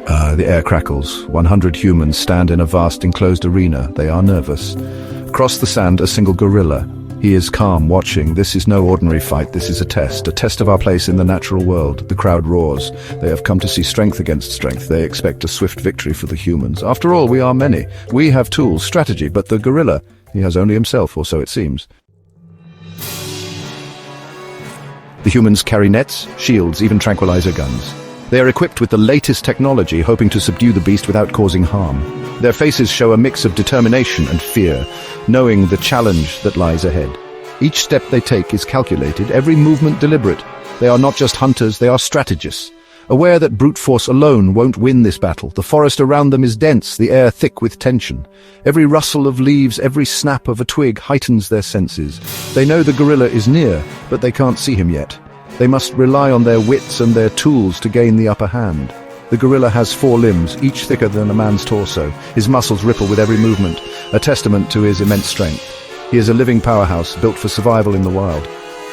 The air crackles. 100 humans stand in a vast enclosed arena. They are nervous. Across the sand, a single gorilla. He is calm, watching. This is no ordinary fight. This is a test of our place in the natural world. The crowd roars. They have come to see strength against strength. They expect a swift victory for the humans. After all, we are many. We have tools, strategy, but the gorilla, he has only himself, or so it seems. The humans carry nets, shields, even tranquilizer guns. They are equipped with the latest technology, hoping to subdue the beast without causing harm. Their faces show a mix of determination and fear, knowing the challenge that lies ahead. Each step they take is calculated, every movement deliberate. They are not just hunters, they are strategists. Aware that brute force alone won't win this battle, the forest around them is dense, the air thick with tension. Every rustle of leaves, every snap of a twig heightens their senses. They know the gorilla is near, but they can't see him yet. They must rely on their wits and their tools to gain the upper hand. The gorilla has 4 limbs, each thicker than a man's torso. His muscles ripple with every movement, a testament to his immense strength. He is a living powerhouse, built for survival in the wild.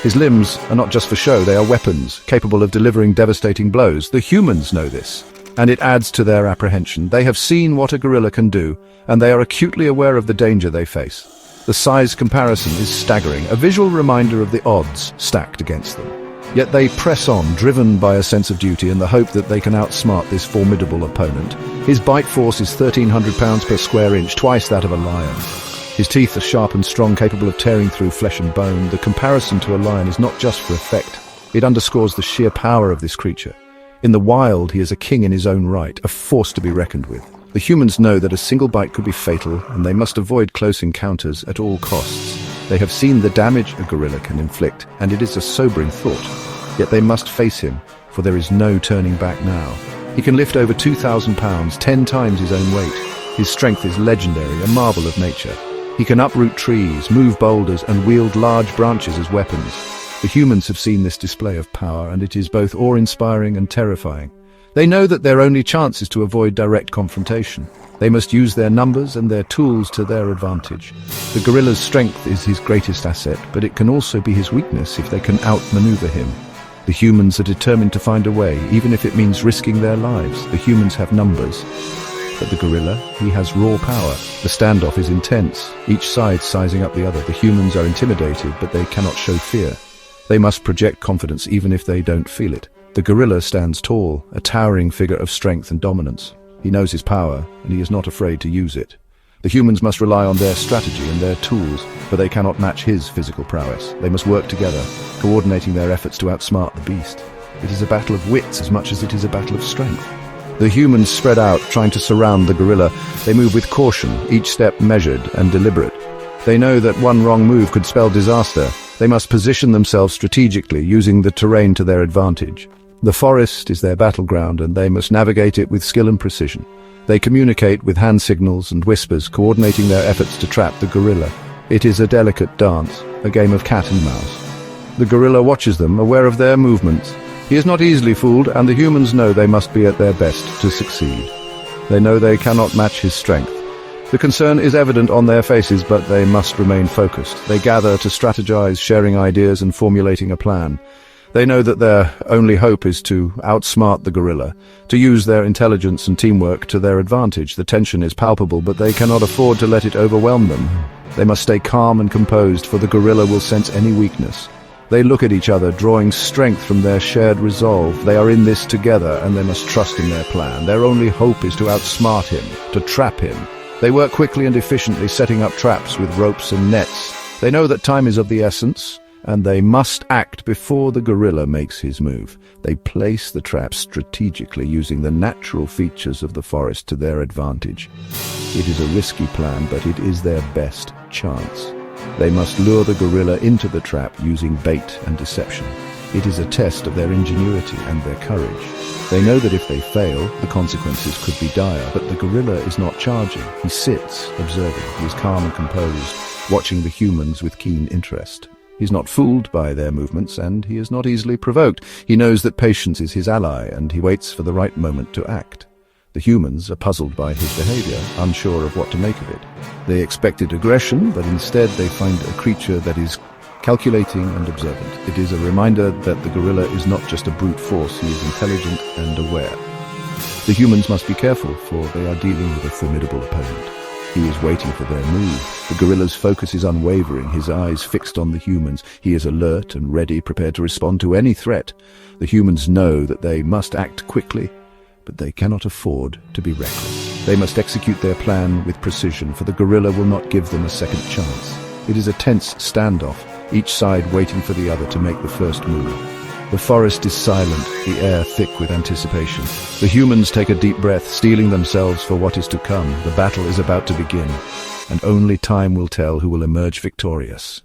His limbs are not just for show, they are weapons, capable of delivering devastating blows. The humans know this, and it adds to their apprehension. They have seen what a gorilla can do, and they are acutely aware of the danger they face. The size comparison is staggering, a visual reminder of the odds stacked against them. Yet they press on, driven by a sense of duty and the hope that they can outsmart this formidable opponent. His bite force is 1,300 pounds per square inch, twice that of a lion. His teeth are sharp and strong, capable of tearing through flesh and bone. The comparison to a lion is not just for effect. It underscores the sheer power of this creature. In the wild, he is a king in his own right, a force to be reckoned with. The humans know that a single bite could be fatal, and they must avoid close encounters at all costs. They have seen the damage a gorilla can inflict, and it is a sobering thought. Yet they must face him, for there is no turning back now. He can lift over 2,000 pounds, 10 times his own weight. His strength is legendary, a marvel of nature. He can uproot trees, move boulders, and wield large branches as weapons. The humans have seen this display of power, and it is both awe-inspiring and terrifying. They know that their only chance is to avoid direct confrontation. They must use their numbers and their tools to their advantage. The gorilla's strength is his greatest asset, but it can also be his weakness if they can outmaneuver him. The humans are determined to find a way, even if it means risking their lives. The humans have numbers, but the gorilla, he has raw power. The standoff is intense, each side sizing up the other. The humans are intimidated, but they cannot show fear. They must project confidence even if they don't feel it. The gorilla stands tall, a towering figure of strength and dominance. He knows his power, and he is not afraid to use it. The humans must rely on their strategy and their tools, but they cannot match his physical prowess. They must work together, coordinating their efforts to outsmart the beast. It is a battle of wits as much as it is a battle of strength. The humans spread out, trying to surround the gorilla. They move with caution, each step measured and deliberate. They know that one wrong move could spell disaster. They must position themselves strategically, using the terrain to their advantage. The forest is their battleground, and they must navigate it with skill and precision. They communicate with hand signals and whispers, coordinating their efforts to trap the gorilla. It is a delicate dance, a game of cat and mouse. The gorilla watches them, aware of their movements. He is not easily fooled, and the humans know they must be at their best to succeed. They know they cannot match his strength. The concern is evident on their faces, but they must remain focused. They gather to strategize, sharing ideas and formulating a plan. They know that their only hope is to outsmart the gorilla, to use their intelligence and teamwork to their advantage. The tension is palpable, but they cannot afford to let it overwhelm them. They must stay calm and composed, for the gorilla will sense any weakness. They look at each other, drawing strength from their shared resolve. They are in this together, and they must trust in their plan. Their only hope is to outsmart him, to trap him. They work quickly and efficiently, setting up traps with ropes and nets. They know that time is of the essence, and they must act before the gorilla makes his move. They place the traps strategically, using the natural features of the forest to their advantage. It is a risky plan, but it is their best chance. They must lure the gorilla into the trap using bait and deception. It is a test of their ingenuity and their courage. They know that if they fail, the consequences could be dire, but the gorilla is not charging. He sits, observing. He is calm and composed, watching the humans with keen interest. He's not fooled by their movements, and he is not easily provoked. He knows that patience is his ally, and he waits for the right moment to act. The humans are puzzled by his behavior, unsure of what to make of it. They expected aggression, but instead they find a creature that is calculating and observant. It is a reminder that the gorilla is not just a brute force, he is intelligent and aware. The humans must be careful, for they are dealing with a formidable opponent. He is waiting for their move. The gorilla's focus is unwavering, his eyes fixed on the humans. He is alert and ready, prepared to respond to any threat. The humans know that they must act quickly, but they cannot afford to be reckless. They must execute their plan with precision, for the gorilla will not give them a second chance. It is a tense standoff, each side waiting for the other to make the first move. The forest is silent, the air thick with anticipation. The humans take a deep breath, steeling themselves for what is to come. The battle is about to begin, and only time will tell who will emerge victorious.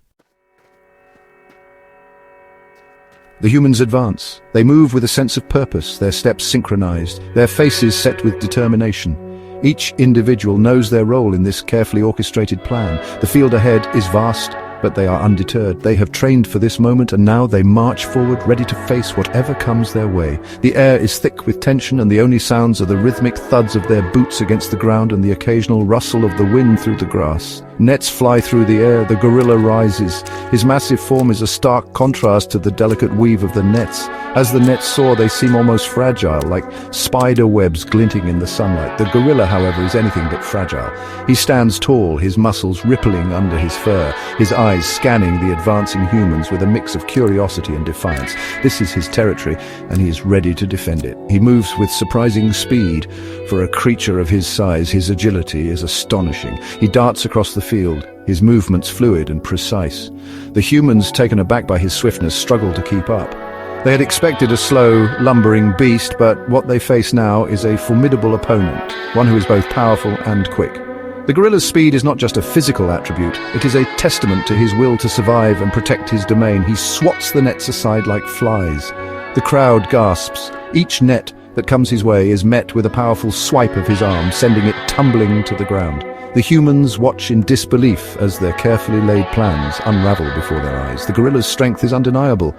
The humans advance. They move with a sense of purpose, their steps synchronized, their faces set with determination. Each individual knows their role in this carefully orchestrated plan. The field ahead is vast, but they are undeterred. They have trained for this moment, and now they march forward, ready to face whatever comes their way. The air is thick with tension, and the only sounds are the rhythmic thuds of their boots against the ground and the occasional rustle of the wind through the grass. Nets fly through the air, the gorilla rises. His massive form is a stark contrast to the delicate weave of the nets. As the nets soar, they seem almost fragile, like spider webs glinting in the sunlight. The gorilla, however, is anything but fragile. He stands tall, his muscles rippling under his fur, his eyes scanning the advancing humans with a mix of curiosity and defiance. This is his territory, and he is ready to defend it. He moves with surprising speed. For a creature of his size, his agility is astonishing. He darts across the field, his movements fluid and precise. The humans, taken aback by his swiftness, struggle to keep up. They had expected a slow, lumbering beast, but what they face now is a formidable opponent, one who is both powerful and quick. The gorilla's speed is not just a physical attribute, it is a testament to his will to survive and protect his domain. He swats the nets aside like flies. The crowd gasps. Each net that comes his way is met with a powerful swipe of his arm, sending it tumbling to the ground. The humans watch in disbelief as their carefully laid plans unravel before their eyes. The gorilla's strength is undeniable,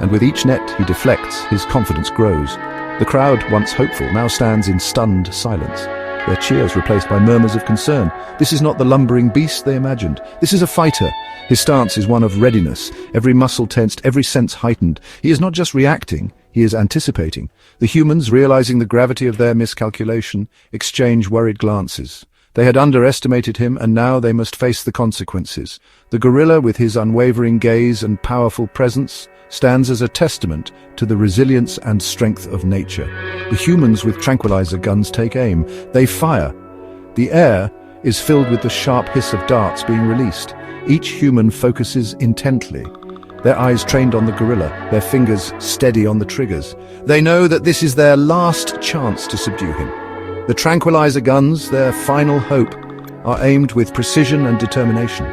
and with each net he deflects, his confidence grows. The crowd, once hopeful, now stands in stunned silence, their cheers replaced by murmurs of concern. This is not the lumbering beast they imagined. This is a fighter. His stance is one of readiness, every muscle tensed, every sense heightened. He is not just reacting, he is anticipating. The humans, realizing the gravity of their miscalculation, exchange worried glances. They had underestimated him, and now they must face the consequences. The gorilla, with his unwavering gaze and powerful presence, stands as a testament to the resilience and strength of nature. The humans with tranquilizer guns take aim. They fire. The air is filled with the sharp hiss of darts being released. Each human focuses intently, their eyes trained on the gorilla, their fingers steady on the triggers. They know that this is their last chance to subdue him. The tranquilizer guns, their final hope, are aimed with precision and determination.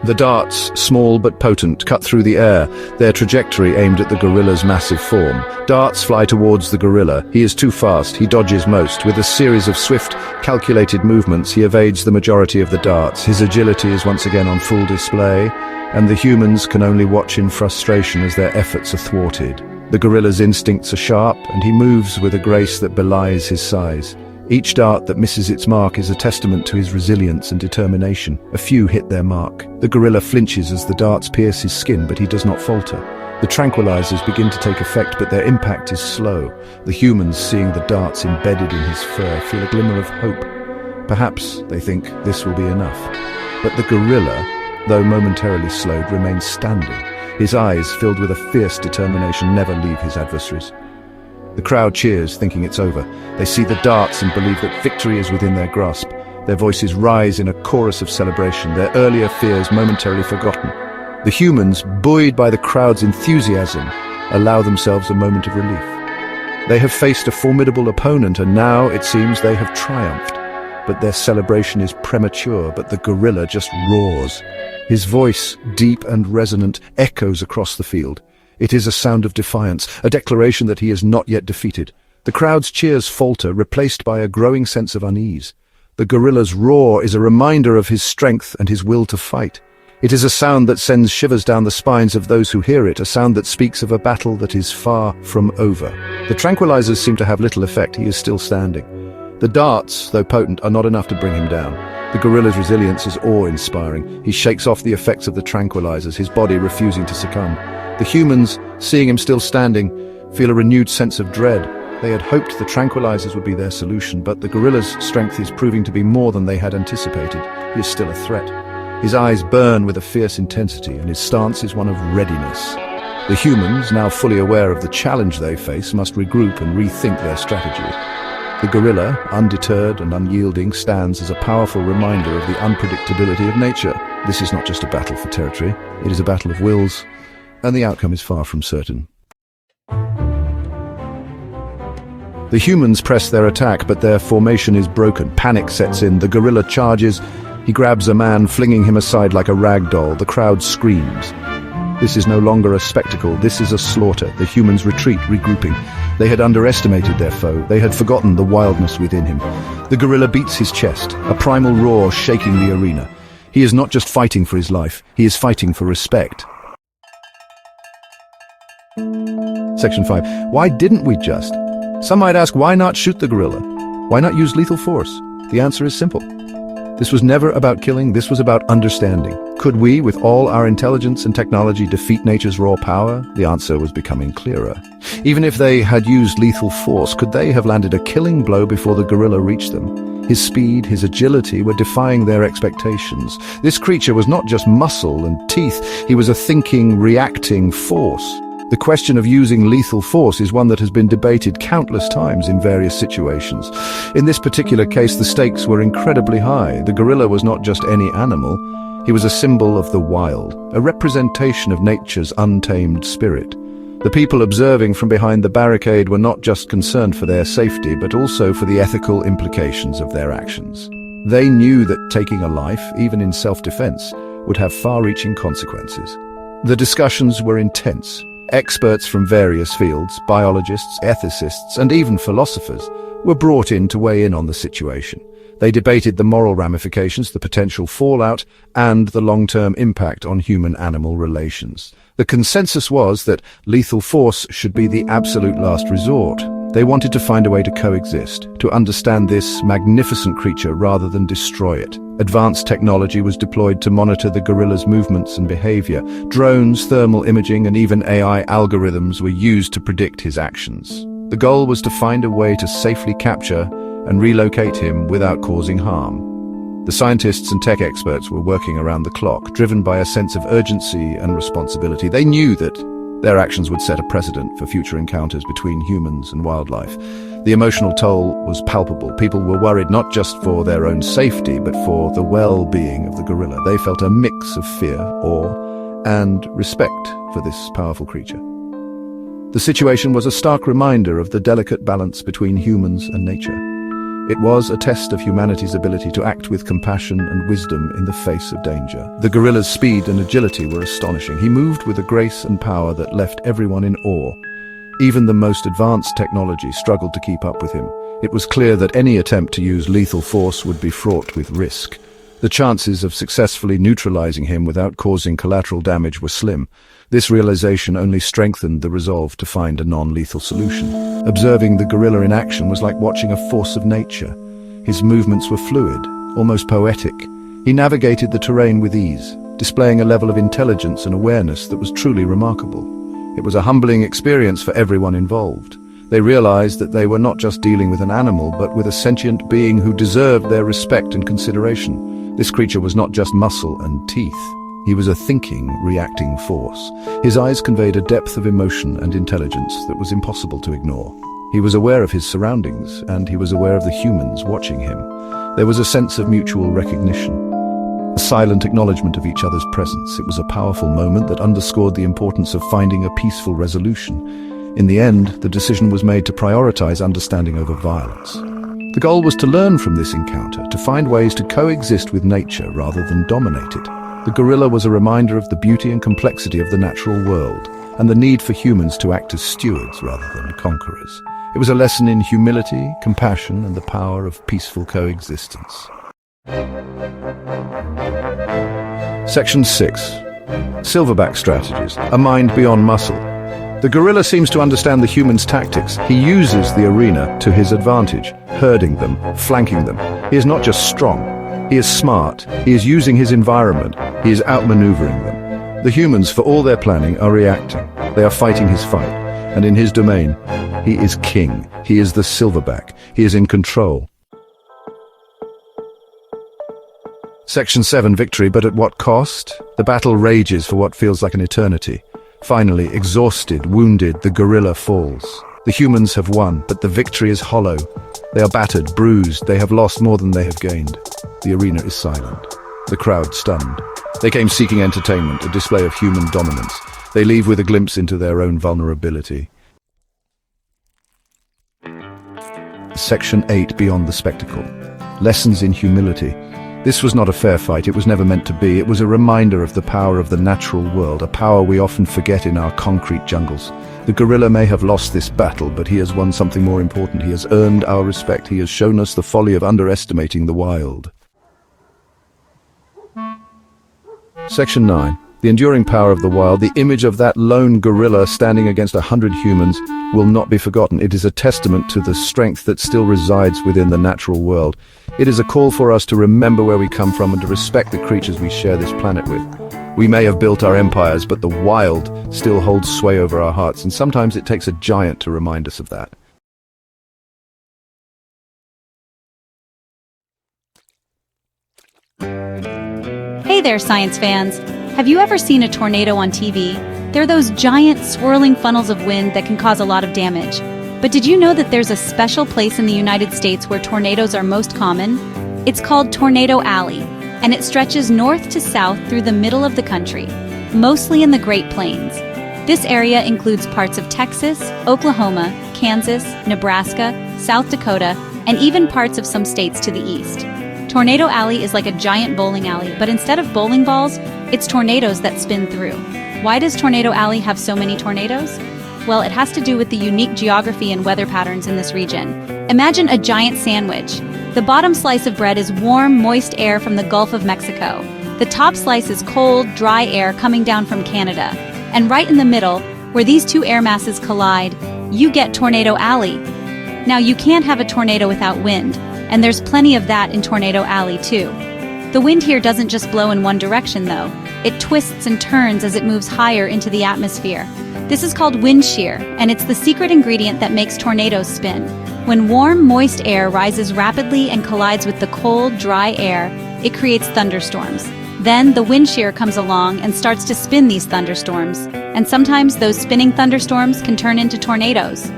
The darts, small but potent, cut through the air, their trajectory aimed at the gorilla's massive form. Darts fly towards the gorilla. He is too fast. He dodges most. With a series of swift, calculated movements, he evades the majority of the darts. His agility is once again on full display, and the humans can only watch in frustration as their efforts are thwarted. The gorilla's instincts are sharp, and he moves with a grace that belies his size. Each dart that misses its mark is a testament to his resilience and determination. A few hit their mark. The gorilla flinches as the darts pierce his skin, but he does not falter. The tranquilizers begin to take effect, but their impact is slow. The humans, seeing the darts embedded in his fur, feel a glimmer of hope. Perhaps, they think, this will be enough. But the gorilla, though momentarily slowed, remains standing. His eyes, filled with a fierce determination, never leave his adversaries. The crowd cheers, thinking it's over. They see the darts and believe that victory is within their grasp. Their voices rise in a chorus of celebration, their earlier fears momentarily forgotten. The humans, buoyed by the crowd's enthusiasm, allow themselves a moment of relief. They have faced a formidable opponent, and now, it seems, they have triumphed. But their celebration is premature, but the gorilla just roars. His voice, deep and resonant, echoes across the field. It is a sound of defiance, a declaration that he is not yet defeated. The crowd's cheers falter, replaced by a growing sense of unease. The gorilla's roar is a reminder of his strength and his will to fight. It is a sound that sends shivers down the spines of those who hear it, a sound that speaks of a battle that is far from over. The tranquilizers seem to have little effect. He is still standing. The darts, though potent, are not enough to bring him down. The gorilla's resilience is awe-inspiring. He shakes off the effects of the tranquilizers, his body refusing to succumb. The humans, seeing him still standing, feel a renewed sense of dread. They had hoped the tranquilizers would be their solution, but the gorilla's strength is proving to be more than they had anticipated. He is still a threat. His eyes burn with a fierce intensity, and his stance is one of readiness. The humans, now fully aware of the challenge they face, must regroup and rethink their strategy. The gorilla, undeterred and unyielding, stands as a powerful reminder of the unpredictability of nature. This is not just a battle for territory, it is a battle of wills, and the outcome is far from certain. The humans press their attack, but their formation is broken. Panic sets in. The gorilla charges. He grabs a man, flinging him aside like a rag doll. The crowd screams. This is no longer a spectacle. This is a slaughter. The humans retreat, regrouping. They had underestimated their foe. They had forgotten the wildness within him. The gorilla beats his chest, a primal roar shaking the arena. He is not just fighting for his life. He is fighting for respect. Section 5. Why didn't we just? Some might ask, why not shoot the gorilla? Why not use lethal force? The answer is simple. This was never about killing, this was about understanding. Could we, with all our intelligence and technology, defeat nature's raw power? The answer was becoming clearer. Even if they had used lethal force, could they have landed a killing blow before the gorilla reached them? His speed, his agility were defying their expectations. This creature was not just muscle and teeth, he was a thinking, reacting force. The question of using lethal force is one that has been debated countless times in various situations. In this particular case, the stakes were incredibly high. The gorilla was not just any animal. He was a symbol of the wild, a representation of nature's untamed spirit. The people observing from behind the barricade were not just concerned for their safety, but also for the ethical implications of their actions. They knew that taking a life, even in self-defense, would have far-reaching consequences. The discussions were intense. Experts from various fields, biologists, ethicists, and even philosophers, were brought in to weigh in on the situation. They debated the moral ramifications, the potential fallout, and the long-term impact on human-animal relations. The consensus was that lethal force should be the absolute last resort. They wanted to find a way to coexist, to understand this magnificent creature rather than destroy it. Advanced technology was deployed to monitor the gorilla's movements and behavior. Drones, thermal imaging, and even AI algorithms were used to predict his actions. The goal was to find a way to safely capture and relocate him without causing harm. The scientists and tech experts were working around the clock, driven by a sense of urgency and responsibility. They knew that their actions would set a precedent for future encounters between humans and wildlife. The emotional toll was palpable. People were worried not just for their own safety, but for the well-being of the gorilla. They felt a mix of fear, awe, and respect for this powerful creature. The situation was a stark reminder of the delicate balance between humans and nature. It was a test of humanity's ability to act with compassion and wisdom in the face of danger. The gorilla's speed and agility were astonishing. He moved with a grace and power that left everyone in awe. Even the most advanced technology struggled to keep up with him. It was clear that any attempt to use lethal force would be fraught with risk. The chances of successfully neutralizing him without causing collateral damage were slim. This realization only strengthened the resolve to find a non-lethal solution. Observing the gorilla in action was like watching a force of nature. His movements were fluid, almost poetic. He navigated the terrain with ease, displaying a level of intelligence and awareness that was truly remarkable. It was a humbling experience for everyone involved. They realized that they were not just dealing with an animal, but with a sentient being who deserved their respect and consideration. This creature was not just muscle and teeth. He was a thinking, reacting force. His eyes conveyed a depth of emotion and intelligence that was impossible to ignore. He was aware of his surroundings, and he was aware of the humans watching him. There was a sense of mutual recognition, a silent acknowledgement of each other's presence. It was a powerful moment that underscored the importance of finding a peaceful resolution. In the end, the decision was made to prioritize understanding over violence. The goal was to learn from this encounter, to find ways to coexist with nature rather than dominate it. The gorilla was a reminder of the beauty and complexity of the natural world, and the need for humans to act as stewards rather than conquerors. It was a lesson in humility, compassion, and the power of peaceful coexistence. Section 6. Silverback Strategies, a mind beyond muscle. The gorilla seems to understand the human's tactics. He uses the arena to his advantage, herding them, flanking them. He is not just strong, he is smart. He is using his environment. He is outmaneuvering them. The humans, for all their planning, are reacting. They are fighting his fight. and in his domain, he is king. He is the silverback. He is in control. Section 7, Victory, but at what cost? The battle rages for what feels like an eternity. Finally, exhausted, wounded, the gorilla falls. The humans have won, but the victory is hollow. They are battered, bruised, they have lost more than they have gained. The arena is silent. The crowd stunned. They came seeking entertainment, a display of human dominance. They leave with a glimpse into their own vulnerability. Section 8, Beyond the Spectacle. Lessons in Humility. This was not a fair fight, it was never meant to be. It was a reminder of the power of the natural world, a power we often forget in our concrete jungles. The gorilla may have lost this battle, but he has won something more important. He has earned our respect. He has shown us the folly of underestimating the wild. Section 9. The enduring power of the wild, the image of that lone gorilla standing against 100 humans, will not be forgotten. It is a testament to the strength that still resides within the natural world. It is a call for us to remember where we come from and to respect the creatures we share this planet with. We may have built our empires, but the wild still holds sway over our hearts, and sometimes it takes a giant to remind us of that. Hey there, science fans! Have you ever seen a tornado on TV? They're those giant, swirling funnels of wind that can cause a lot of damage. But did you know that there's a special place in the United States where tornadoes are most common? It's called Tornado Alley, and it stretches north to south through the middle of the country, mostly in the Great Plains. This area includes parts of Texas, Oklahoma, Kansas, Nebraska, South Dakota, and even parts of some states to the east. Tornado Alley is like a giant bowling alley, but instead of bowling balls, it's tornadoes that spin through. Why does Tornado Alley have so many tornadoes? Well, it has to do with the unique geography and weather patterns in this region. Imagine a giant sandwich. The bottom slice of bread is warm, moist air from the Gulf of Mexico. The top slice is cold, dry air coming down from Canada. And right in the middle, where these two air masses collide, you get Tornado Alley. Now, you can't have a tornado without wind, and there's plenty of that in Tornado Alley too. The wind here doesn't just blow in one direction though. It twists and turns as it moves higher into the atmosphere. This is called wind shear, and it's the secret ingredient that makes tornadoes spin. When warm, moist air rises rapidly and collides with the cold, dry air, it creates thunderstorms. Then the wind shear comes along and starts to spin these thunderstorms, and sometimes those spinning thunderstorms can turn into tornadoes.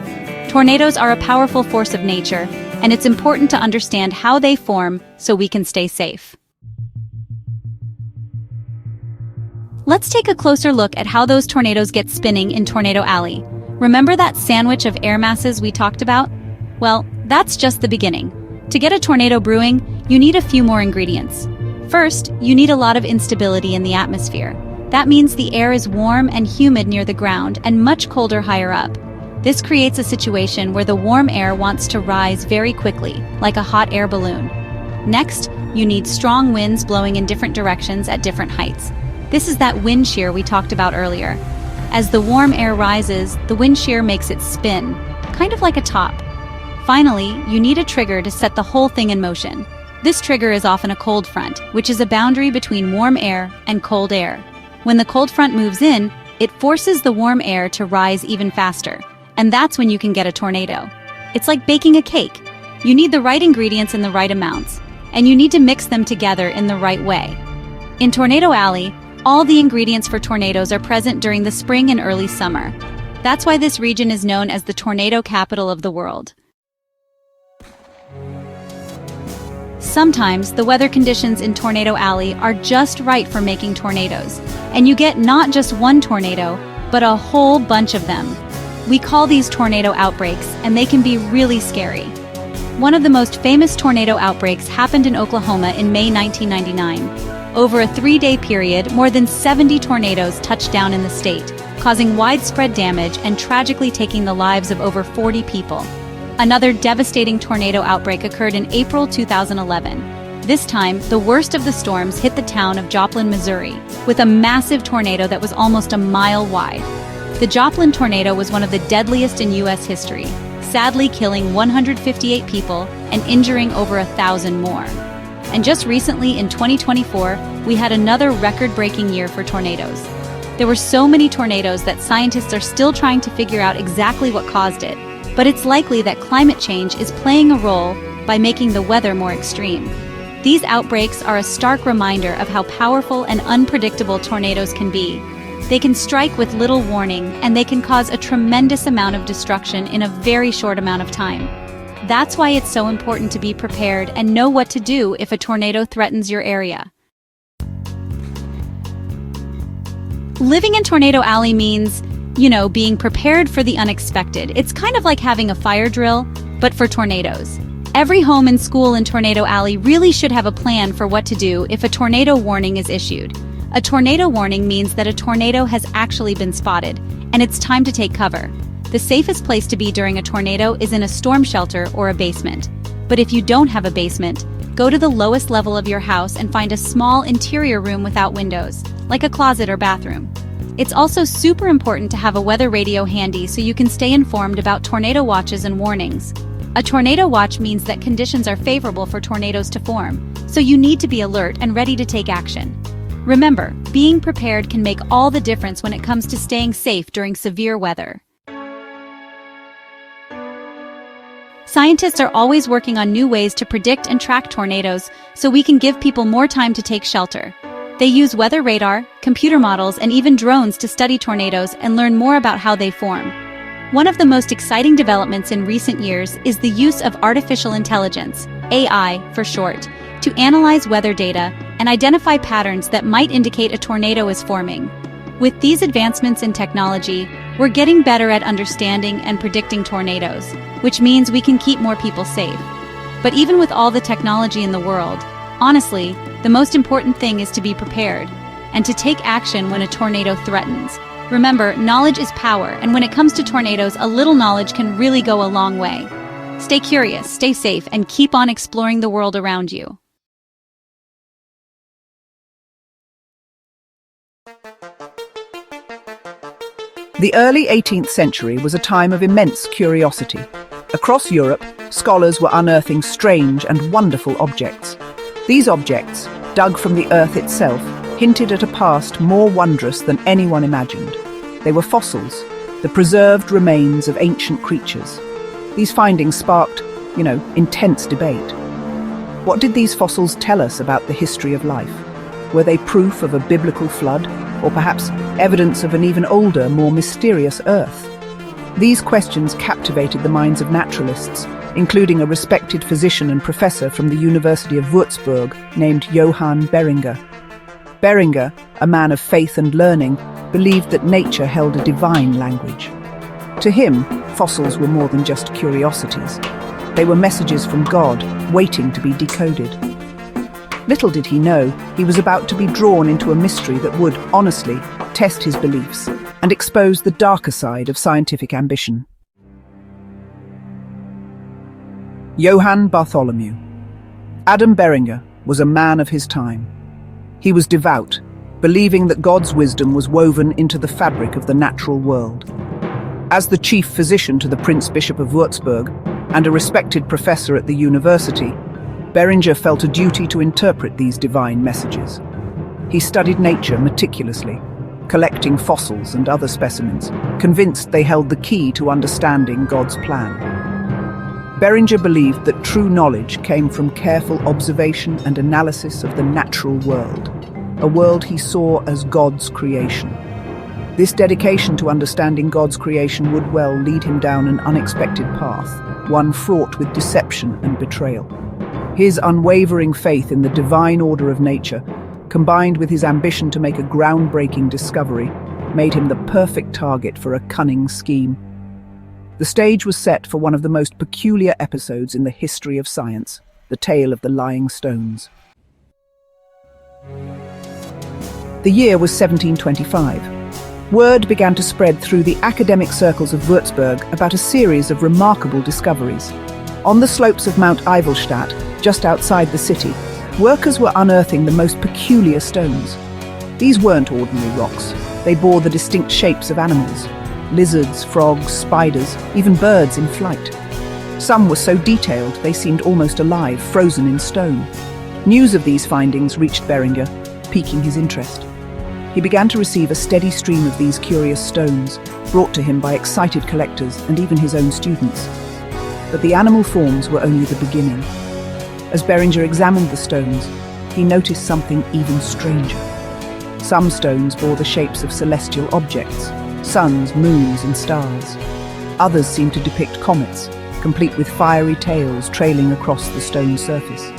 Tornadoes are a powerful force of nature, and it's important to understand how they form so we can stay safe. Let's take a closer look at how those tornadoes get spinning in Tornado Alley. Remember that sandwich of air masses we talked about? Well, that's just the beginning. To get a tornado brewing, you need a few more ingredients. First, you need a lot of instability in the atmosphere. That means the air is warm and humid near the ground and much colder higher up. This creates a situation where the warm air wants to rise very quickly, like a hot air balloon. Next, you need strong winds blowing in different directions at different heights. This is that wind shear we talked about earlier. As the warm air rises, the wind shear makes it spin, kind of like a top. Finally, you need a trigger to set the whole thing in motion. This trigger is often a cold front, which is a boundary between warm air and cold air. When the cold front moves in, it forces the warm air to rise even faster, and that's when you can get a tornado. It's like baking a cake. You need the right ingredients in the right amounts, and you need to mix them together in the right way. In Tornado Alley, all the ingredients for tornadoes are present during the spring and early summer. That's why this region is known as the tornado capital of the world. Sometimes the weather conditions in Tornado Alley are just right for making tornadoes, and you get not just one tornado, but a whole bunch of them. We call these tornado outbreaks, and they can be really scary. One of the most famous tornado outbreaks happened in Oklahoma in May 1999. Over a 3-day period, more than 70 tornadoes touched down in the state, causing widespread damage and tragically taking the lives of over 40 people. Another devastating tornado outbreak occurred in April 2011. This time, the worst of the storms hit the town of Joplin, Missouri, with a massive tornado that was almost a mile wide. The Joplin tornado was one of the deadliest in U.S. history, sadly killing 158 people and injuring over 1,000 more. And just recently, in 2024, we had another record-breaking year for tornadoes. There were so many tornadoes that scientists are still trying to figure out exactly what caused it, but it's likely that climate change is playing a role by making the weather more extreme. These outbreaks are a stark reminder of how powerful and unpredictable tornadoes can be. They can strike with little warning, and they can cause a tremendous amount of destruction in a very short amount of time. That's why it's so important to be prepared and know what to do if a tornado threatens your area. Living in Tornado Alley means, being prepared for the unexpected. It's kind of like having a fire drill, but for tornadoes. Every home and school in Tornado Alley really should have a plan for what to do if a tornado warning is issued. A tornado warning means that a tornado has actually been spotted, and it's time to take cover. The safest place to be during a tornado is in a storm shelter or a basement. But if you don't have a basement, go to the lowest level of your house and find a small interior room without windows, like a closet or bathroom. It's also super important to have a weather radio handy so you can stay informed about tornado watches and warnings. A tornado watch means that conditions are favorable for tornadoes to form, so you need to be alert and ready to take action. Remember, being prepared can make all the difference when it comes to staying safe during severe weather. Scientists are always working on new ways to predict and track tornadoes so we can give people more time to take shelter. They use weather radar, computer models, and even drones to study tornadoes and learn more about how they form. One of the most exciting developments in recent years is the use of artificial intelligence, AI for short, to analyze weather data and identify patterns that might indicate a tornado is forming. With these advancements in technology, we're getting better at understanding and predicting tornadoes, which means we can keep more people safe. But even with all the technology in the world, honestly, the most important thing is to be prepared and to take action when a tornado threatens. Remember, knowledge is power, and when it comes to tornadoes, a little knowledge can really go a long way. Stay curious, stay safe, and keep on exploring the world around you. The early 18th century was a time of immense curiosity. Across Europe, scholars were unearthing strange and wonderful objects. These objects, dug from the earth itself, hinted at a past more wondrous than anyone imagined. They were fossils, the preserved remains of ancient creatures. These findings sparked, intense debate. What did these fossils tell us about the history of life? Were they proof of a biblical flood, or perhaps evidence of an even older, more mysterious Earth? These questions captivated the minds of naturalists, including a respected physician and professor from the University of Würzburg named Johann Beringer. Beringer, a man of faith and learning, believed that nature held a divine language. To him, fossils were more than just curiosities. They were messages from God, waiting to be decoded. Little did he know, he was about to be drawn into a mystery that would, honestly, test his beliefs and expose the darker side of scientific ambition. Johann Bartholomew. Adam Beringer was a man of his time. He was devout, believing that God's wisdom was woven into the fabric of the natural world. As the chief physician to the Prince Bishop of Würzburg and a respected professor at the university, Beringer felt a duty to interpret these divine messages. He studied nature meticulously, collecting fossils and other specimens, convinced they held the key to understanding God's plan. Beringer believed that true knowledge came from careful observation and analysis of the natural world, a world he saw as God's creation. This dedication to understanding God's creation would well lead him down an unexpected path, one fraught with deception and betrayal. His unwavering faith in the divine order of nature, combined with his ambition to make a groundbreaking discovery, made him the perfect target for a cunning scheme. The stage was set for one of the most peculiar episodes in the history of science, the tale of the lying stones. The year was 1725. Word began to spread through the academic circles of Würzburg about a series of remarkable discoveries. On the slopes of Mount Eivelstadt, just outside the city, workers were unearthing the most peculiar stones. These weren't ordinary rocks. They bore the distinct shapes of animals: lizards, frogs, spiders, even birds in flight. Some were so detailed they seemed almost alive, frozen in stone. News of these findings reached Beringer, piquing his interest. He began to receive a steady stream of these curious stones, brought to him by excited collectors and even his own students. But the animal forms were only the beginning. As Beringer examined the stones, he noticed something even stranger. Some stones bore the shapes of celestial objects, suns, moons, and stars. Others seemed to depict comets, complete with fiery tails trailing across the stone surface.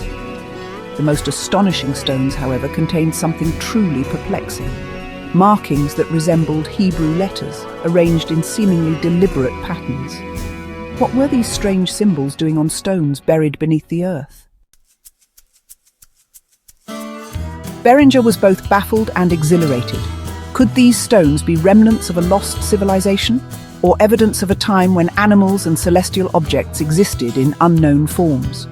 The most astonishing stones, however, contained something truly perplexing. Markings that resembled Hebrew letters, arranged in seemingly deliberate patterns. What were these strange symbols doing on stones buried beneath the earth? Beringer was both baffled and exhilarated. Could these stones be remnants of a lost civilization, or evidence of a time when animals and celestial objects existed in unknown forms?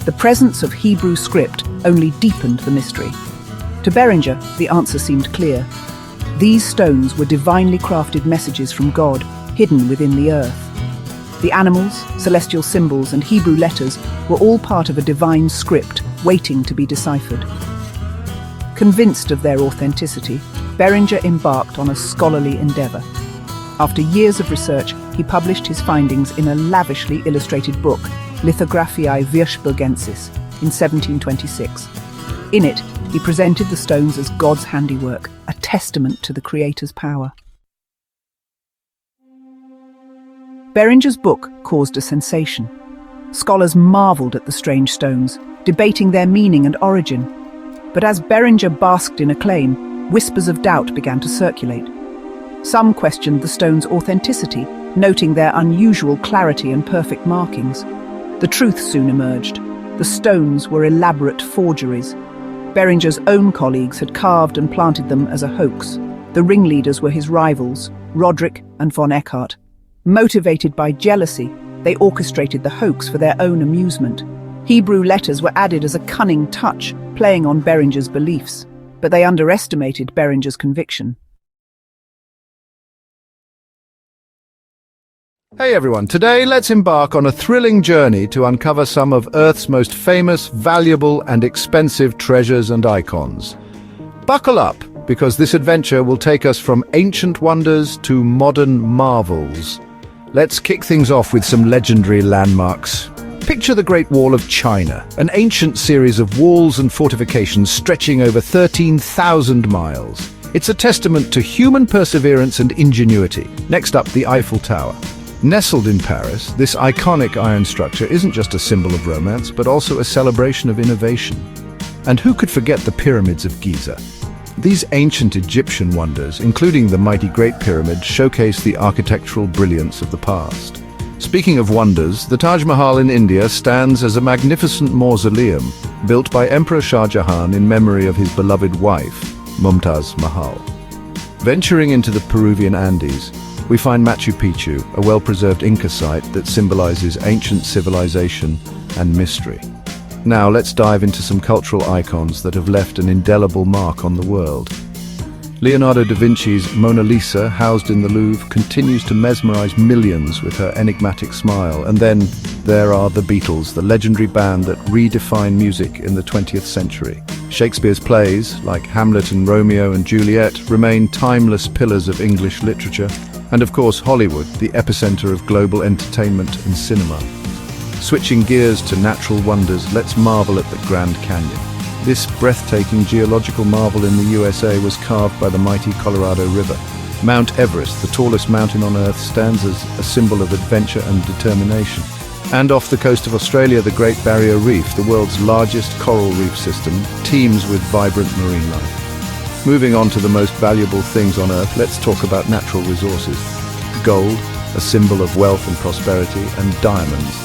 The presence of Hebrew script only deepened the mystery. To Beringer, the answer seemed clear. These stones were divinely crafted messages from God, hidden within the earth. The animals, celestial symbols, and Hebrew letters were all part of a divine script waiting to be deciphered. Convinced of their authenticity, Beringer embarked on a scholarly endeavor. After years of research, he published his findings in a lavishly illustrated book, Lithographiae Virschbergensis, in 1726. In it, he presented the stones as God's handiwork, a testament to the Creator's power. Beringer's book caused a sensation. Scholars marveled at the strange stones, debating their meaning and origin. But as Beringer basked in acclaim, whispers of doubt began to circulate. Some questioned the stones' authenticity, noting their unusual clarity and perfect markings. The truth soon emerged. The stones were elaborate forgeries. Beringer's own colleagues had carved and planted them as a hoax. The ringleaders were his rivals, Roderick and von Eckhart. Motivated by jealousy, they orchestrated the hoax for their own amusement. Hebrew letters were added as a cunning touch, playing on Beringer's beliefs. But they underestimated Beringer's conviction. Hey everyone, today let's embark on a thrilling journey to uncover some of Earth's most famous, valuable and expensive treasures and icons. Buckle up, because this adventure will take us from ancient wonders to modern marvels. Let's kick things off with some legendary landmarks. Picture the Great Wall of China, an ancient series of walls and fortifications stretching over 13,000 miles. It's a testament to human perseverance and ingenuity. Next up, the Eiffel Tower. Nestled in Paris, this iconic iron structure isn't just a symbol of romance, but also a celebration of innovation. And who could forget the pyramids of Giza? These ancient Egyptian wonders, including the mighty Great Pyramid, showcase the architectural brilliance of the past. Speaking of wonders, the Taj Mahal in India stands as a magnificent mausoleum built by Emperor Shah Jahan in memory of his beloved wife, Mumtaz Mahal. Venturing into the Peruvian Andes, we find Machu Picchu, a well-preserved Inca site that symbolizes ancient civilization and mystery. Now let's dive into some cultural icons that have left an indelible mark on the world. Leonardo da Vinci's Mona Lisa, housed in the Louvre, continues to mesmerize millions with her enigmatic smile. And then there are the Beatles, the legendary band that redefined music in the 20th century. Shakespeare's plays, like Hamlet and Romeo and Juliet, remain timeless pillars of English literature. And of course, Hollywood, the epicenter of global entertainment and cinema. Switching gears to natural wonders, let's marvel at the Grand Canyon. This breathtaking geological marvel in the USA was carved by the mighty Colorado River. Mount Everest, the tallest mountain on Earth, stands as a symbol of adventure and determination. And off the coast of Australia, the Great Barrier Reef, the world's largest coral reef system, teems with vibrant marine life. Moving on to the most valuable things on Earth, let's talk about natural resources. Gold, a symbol of wealth and prosperity, and diamonds,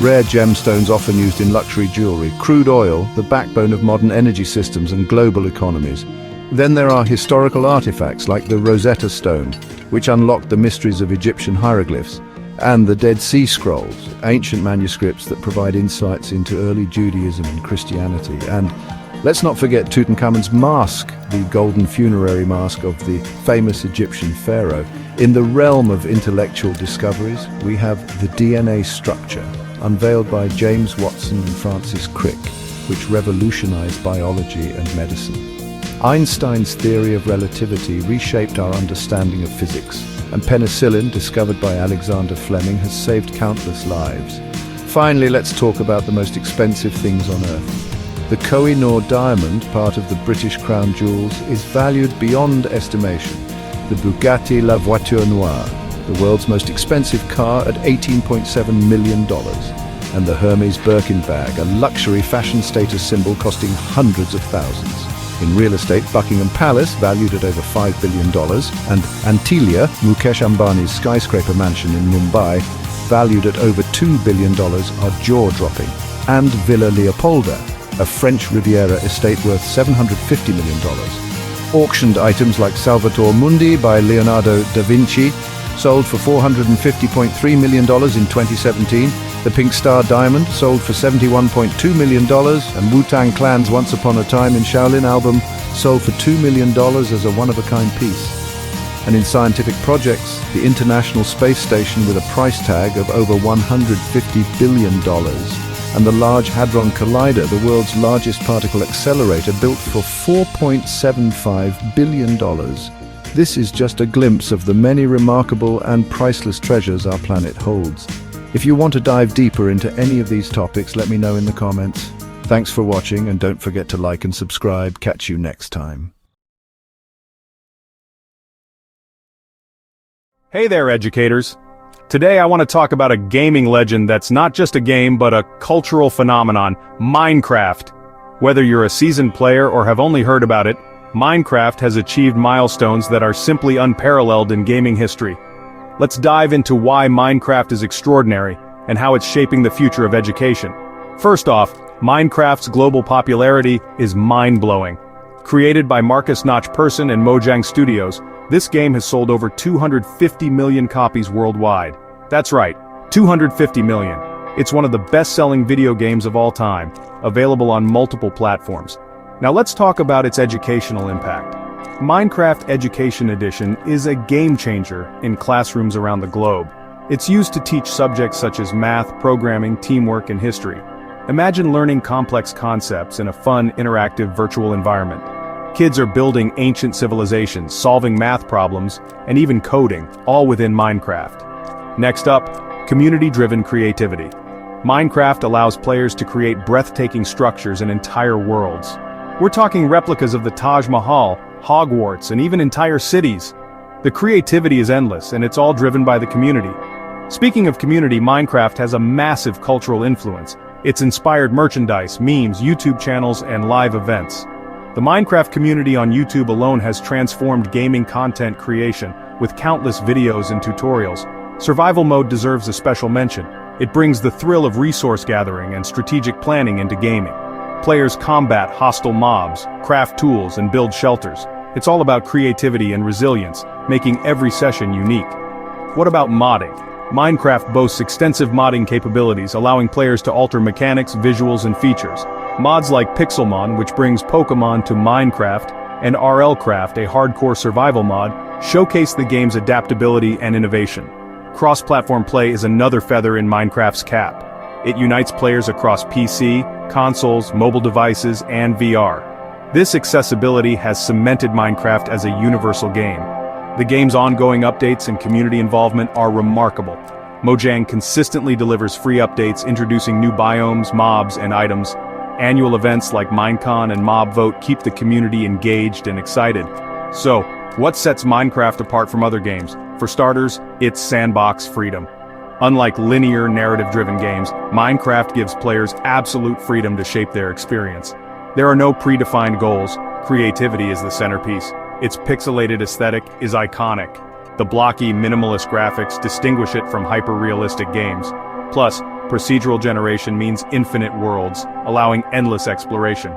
rare gemstones often used in luxury jewelry. Crude oil, the backbone of modern energy systems and global economies. Then there are historical artifacts like the Rosetta Stone, which unlocked the mysteries of Egyptian hieroglyphs, and the Dead Sea Scrolls, ancient manuscripts that provide insights into early Judaism and Christianity. And let's not forget Tutankhamun's mask, the golden funerary mask of the famous Egyptian pharaoh. In the realm of intellectual discoveries, we have the DNA structure, unveiled by James Watson and Francis Crick, which revolutionized biology and medicine. Einstein's theory of relativity reshaped our understanding of physics, and penicillin, discovered by Alexander Fleming, has saved countless lives. Finally, let's talk about the most expensive things on Earth. The Koh-i-Noor diamond, part of the British crown jewels, is valued beyond estimation. The Bugatti La Voiture Noire, the world's most expensive car, at $18.7 million. And the Hermes Birkin bag, a luxury fashion status symbol costing hundreds of thousands. In real estate, Buckingham Palace, valued at over $5 billion, and Antilia, Mukesh Ambani's skyscraper mansion in Mumbai, valued at over $2 billion, are jaw-dropping. And Villa Leopolda, a French Riviera estate worth $750 million. Auctioned items like Salvator Mundi by Leonardo da Vinci sold for $450.3 million in 2017. The Pink Star Diamond sold for $71.2 million, and Wu-Tang Clan's Once Upon a Time in Shaolin album sold for $2 million as a one-of-a-kind piece. And in scientific projects, the International Space Station with a price tag of over $150 billion, and the Large Hadron Collider, the world's largest particle accelerator, built for $4.75 billion. This is just a glimpse of the many remarkable and priceless treasures our planet holds. If you want to dive deeper into any of these topics, let me know in the comments. Thanks for watching, and don't forget to like and subscribe. Catch you next time. Hey there, educators. Today I want to talk about a gaming legend that's not just a game but a cultural phenomenon, Minecraft. Whether you're a seasoned player or have only heard about it, Minecraft has achieved milestones that are simply unparalleled in gaming history. Let's dive into why Minecraft is extraordinary and how it's shaping the future of education. First off, Minecraft's global popularity is mind-blowing. Created by Marcus Notch Persson and Mojang Studios, this game has sold over 250 million copies worldwide. That's right, 250 million. It's one of the best-selling video games of all time, available on multiple platforms. Now let's talk about its educational impact. Minecraft Education Edition is a game-changer in classrooms around the globe. It's used to teach subjects such as math, programming, teamwork, and history. Imagine learning complex concepts in a fun, interactive virtual environment. Kids are building ancient civilizations, solving math problems, and even coding, all within Minecraft. Next up, community-driven creativity. Minecraft allows players to create breathtaking structures and entire worlds. We're talking replicas of the Taj Mahal, Hogwarts, and even entire cities. The creativity is endless, and it's all driven by the community. Speaking of community, Minecraft has a massive cultural influence. It's inspired merchandise, memes, YouTube channels, and live events. The Minecraft community on YouTube alone has transformed gaming content creation, with countless videos and tutorials. Survival mode deserves a special mention. It brings the thrill of resource gathering and strategic planning into gaming. Players combat hostile mobs, craft tools, and build shelters. It's all about creativity and resilience, making every session unique. What about modding? Minecraft boasts extensive modding capabilities, allowing players to alter mechanics, visuals, and features. Mods like Pixelmon, which brings Pokemon to Minecraft, and RLCraft, a hardcore survival mod, showcase the game's adaptability and innovation. Cross-platform play is another feather in Minecraft's cap. It unites players across PC, consoles, mobile devices, and VR. This accessibility has cemented Minecraft as a universal game. The game's ongoing updates and community involvement are remarkable. Mojang consistently delivers free updates introducing new biomes, mobs, and items. Annual events like Minecon and Mob Vote keep the community engaged and excited. So, what sets Minecraft apart from other games? For starters, it's sandbox freedom. Unlike linear, narrative-driven games, Minecraft gives players absolute freedom to shape their experience. There are no predefined goals. Creativity is the centerpiece. Its pixelated aesthetic is iconic. The blocky, minimalist graphics distinguish it from hyper-realistic games. Plus, procedural generation means infinite worlds, allowing endless exploration.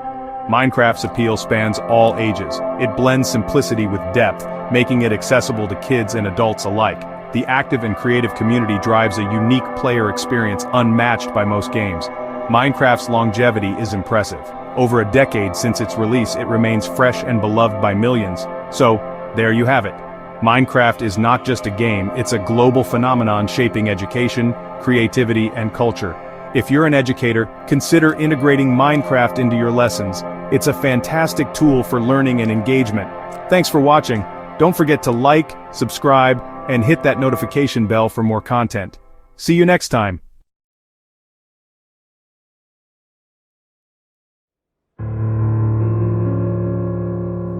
Minecraft's appeal spans all ages. It blends simplicity with depth, making it accessible to kids and adults alike. The active and creative community drives a unique player experience unmatched by most games. Minecraft's longevity is impressive. Over a decade since its release, it remains fresh and beloved by millions. So, there you have it. Minecraft is not just a game, it's a global phenomenon shaping education, creativity, and culture. If you're an educator, consider integrating Minecraft into your lessons. It's a fantastic tool for learning and engagement. Thanks for watching. Don't forget to like, subscribe, and hit that notification bell for more content. See you next time.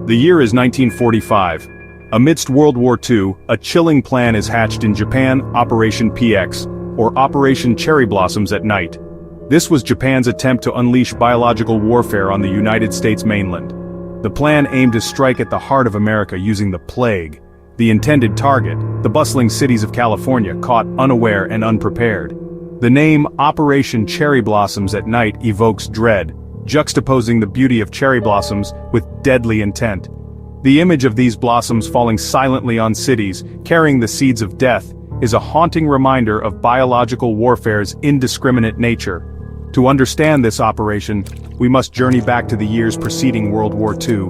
The year is 1945. Amidst World War II, a chilling plan is hatched in Japan, Operation PX, or Operation Cherry Blossoms at Night. This was Japan's attempt to unleash biological warfare on the United States mainland. The plan aimed to strike at the heart of America using the plague. The intended target, the bustling cities of California, caught unaware and unprepared. The name Operation Cherry Blossoms at Night evokes dread, juxtaposing the beauty of cherry blossoms with deadly intent. The image of these blossoms falling silently on cities, carrying the seeds of death, is a haunting reminder of biological warfare's indiscriminate nature. To understand this operation, we must journey back to the years preceding World War II.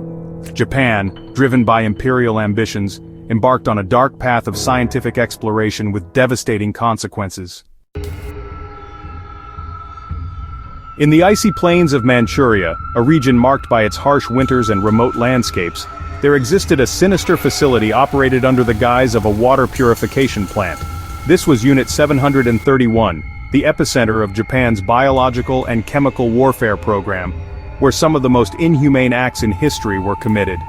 Japan, driven by imperial ambitions, embarked on a dark path of scientific exploration with devastating consequences. In the icy plains of Manchuria, a region marked by its harsh winters and remote landscapes, there existed a sinister facility operated under the guise of a water purification plant. This was Unit 731, the epicenter of Japan's biological and chemical warfare program, where some of the most inhumane acts in history were committed.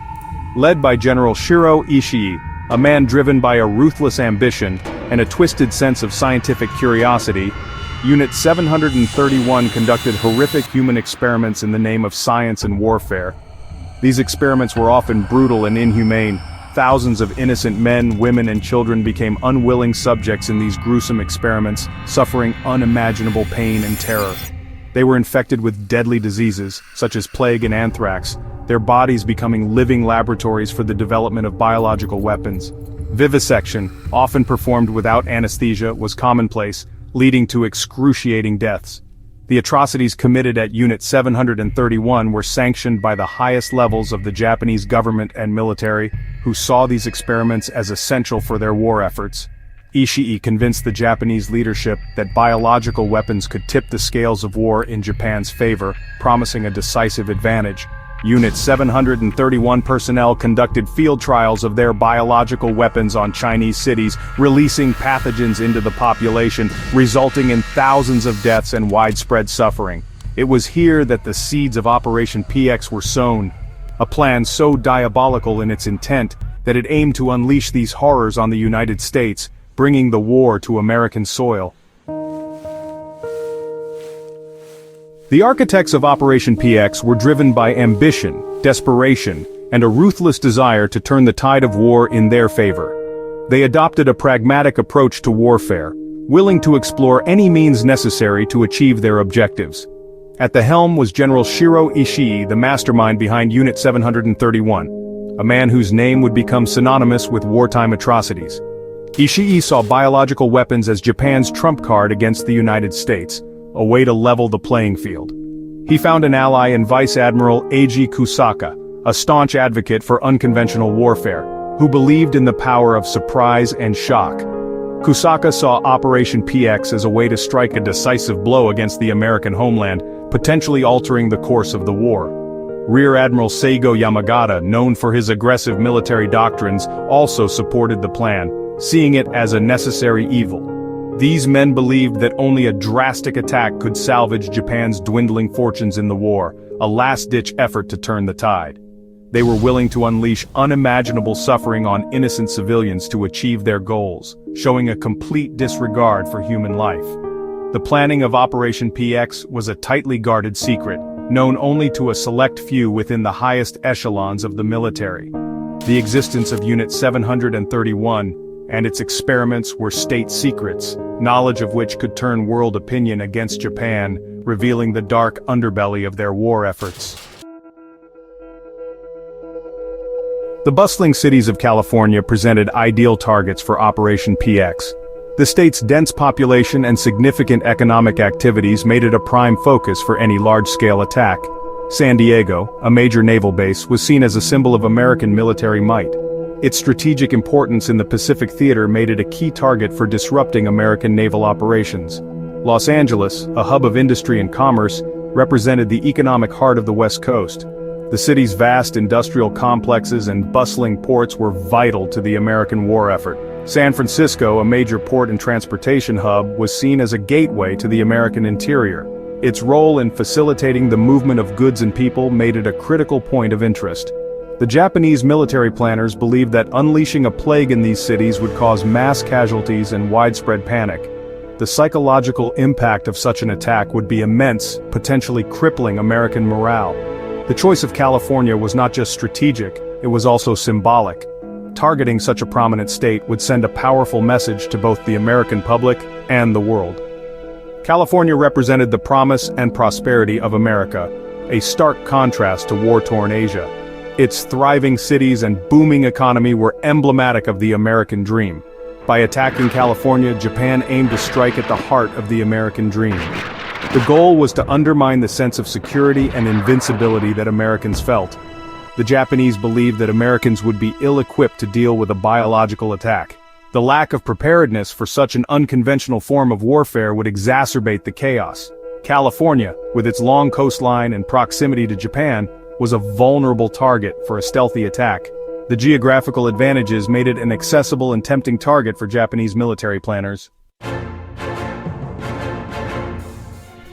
Led by General Shiro Ishii, a man driven by a ruthless ambition and a twisted sense of scientific curiosity, Unit 731 conducted horrific human experiments in the name of science and warfare. These experiments were often brutal and inhumane. Thousands of innocent men, women, and children became unwilling subjects in these gruesome experiments, suffering unimaginable pain and terror. They were infected with deadly diseases, such as plague and anthrax, their bodies becoming living laboratories for the development of biological weapons. Vivisection, often performed without anesthesia, was commonplace, leading to excruciating deaths. The atrocities committed at Unit 731 were sanctioned by the highest levels of the Japanese government and military, who saw these experiments as essential for their war efforts. Ishii convinced the Japanese leadership that biological weapons could tip the scales of war in Japan's favor, promising a decisive advantage. Unit 731 personnel conducted field trials of their biological weapons on Chinese cities, releasing pathogens into the population, resulting in thousands of deaths and widespread suffering. It was here that the seeds of Operation PX were sown, a plan so diabolical in its intent that it aimed to unleash these horrors on the United States, bringing the war to American soil. The architects of Operation PX were driven by ambition, desperation, and a ruthless desire to turn the tide of war in their favor. They adopted a pragmatic approach to warfare, willing to explore any means necessary to achieve their objectives. At the helm was General Shiro Ishii, the mastermind behind Unit 731, a man whose name would become synonymous with wartime atrocities. Ishii saw biological weapons as Japan's trump card against the United States, a way to level the playing field. He found an ally in Vice Admiral Eiji Kusaka, a staunch advocate for unconventional warfare, who believed in the power of surprise and shock. Kusaka saw Operation PX as a way to strike a decisive blow against the American homeland, potentially altering the course of the war. Rear Admiral Seigo Yamagata, known for his aggressive military doctrines, also supported the plan, seeing it as a necessary evil. These men believed that only a drastic attack could salvage Japan's dwindling fortunes in the war, a last-ditch effort to turn the tide. They were willing to unleash unimaginable suffering on innocent civilians to achieve their goals, showing a complete disregard for human life. The planning of Operation PX was a tightly guarded secret, known only to a select few within the highest echelons of the military. The existence of Unit 731 and its experiments were state secrets, knowledge of which could turn world opinion against Japan, revealing the dark underbelly of their war efforts. The bustling cities of California presented ideal targets for Operation PX. The state's dense population and significant economic activities made it a prime focus for any large-scale attack. San Diego, a major naval base, was seen as a symbol of American military might. Its strategic importance in the Pacific theater made it a key target for disrupting American naval operations. Los Angeles, a hub of industry and commerce, represented the economic heart of the West Coast. The city's vast industrial complexes and bustling ports were vital to the American war effort. San Francisco, a major port and transportation hub, was seen as a gateway to the American interior. Its role in facilitating the movement of goods and people made it a critical point of interest. The Japanese military planners believed that unleashing a plague in these cities would cause mass casualties and widespread panic. The psychological impact of such an attack would be immense, potentially crippling American morale. The choice of California was not just strategic, it was also symbolic. Targeting such a prominent state would send a powerful message to both the American public and the world. California represented the promise and prosperity of America, a stark contrast to war-torn Asia. Its thriving cities and booming economy were emblematic of the American dream. By attacking California, Japan aimed to strike at the heart of the American dream. The goal was to undermine the sense of security and invincibility that Americans felt. The Japanese believed that Americans would be ill-equipped to deal with a biological attack. The lack of preparedness for such an unconventional form of warfare would exacerbate the chaos. California, with its long coastline and proximity to Japan, was a vulnerable target for a stealthy attack. The geographical advantages made it an accessible and tempting target for Japanese military planners.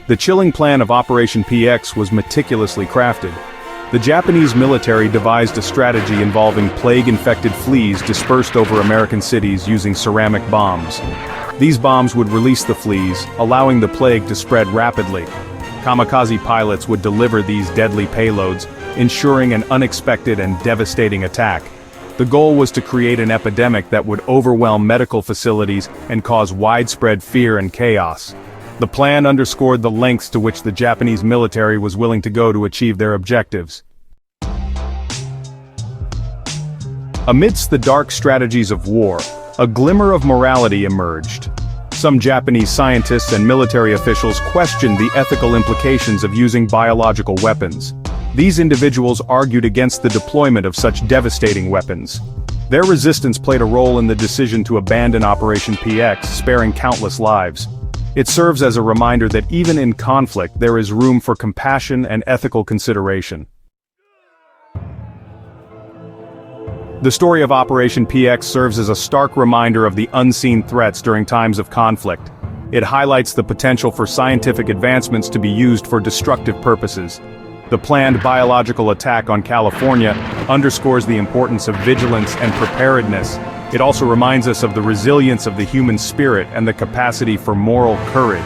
The chilling plan of Operation PX was meticulously crafted. The Japanese military devised a strategy involving plague-infected fleas dispersed over American cities using ceramic bombs. These bombs would release the fleas, allowing the plague to spread rapidly. Kamikaze pilots would deliver these deadly payloads, ensuring an unexpected and devastating attack. The goal was to create an epidemic that would overwhelm medical facilities and cause widespread fear and chaos. The plan underscored the lengths to which the Japanese military was willing to go to achieve their objectives. Amidst the dark strategies of war, a glimmer of morality emerged. Some Japanese scientists and military officials questioned the ethical implications of using biological weapons. These individuals argued against the deployment of such devastating weapons. Their resistance played a role in the decision to abandon Operation PX, sparing countless lives. It serves as a reminder that even in conflict there is room for compassion and ethical consideration. The story of Operation PX serves as a stark reminder of the unseen threats during times of conflict. It highlights the potential for scientific advancements to be used for destructive purposes. The planned biological attack on California underscores the importance of vigilance and preparedness. It also reminds us of the resilience of the human spirit and the capacity for moral courage.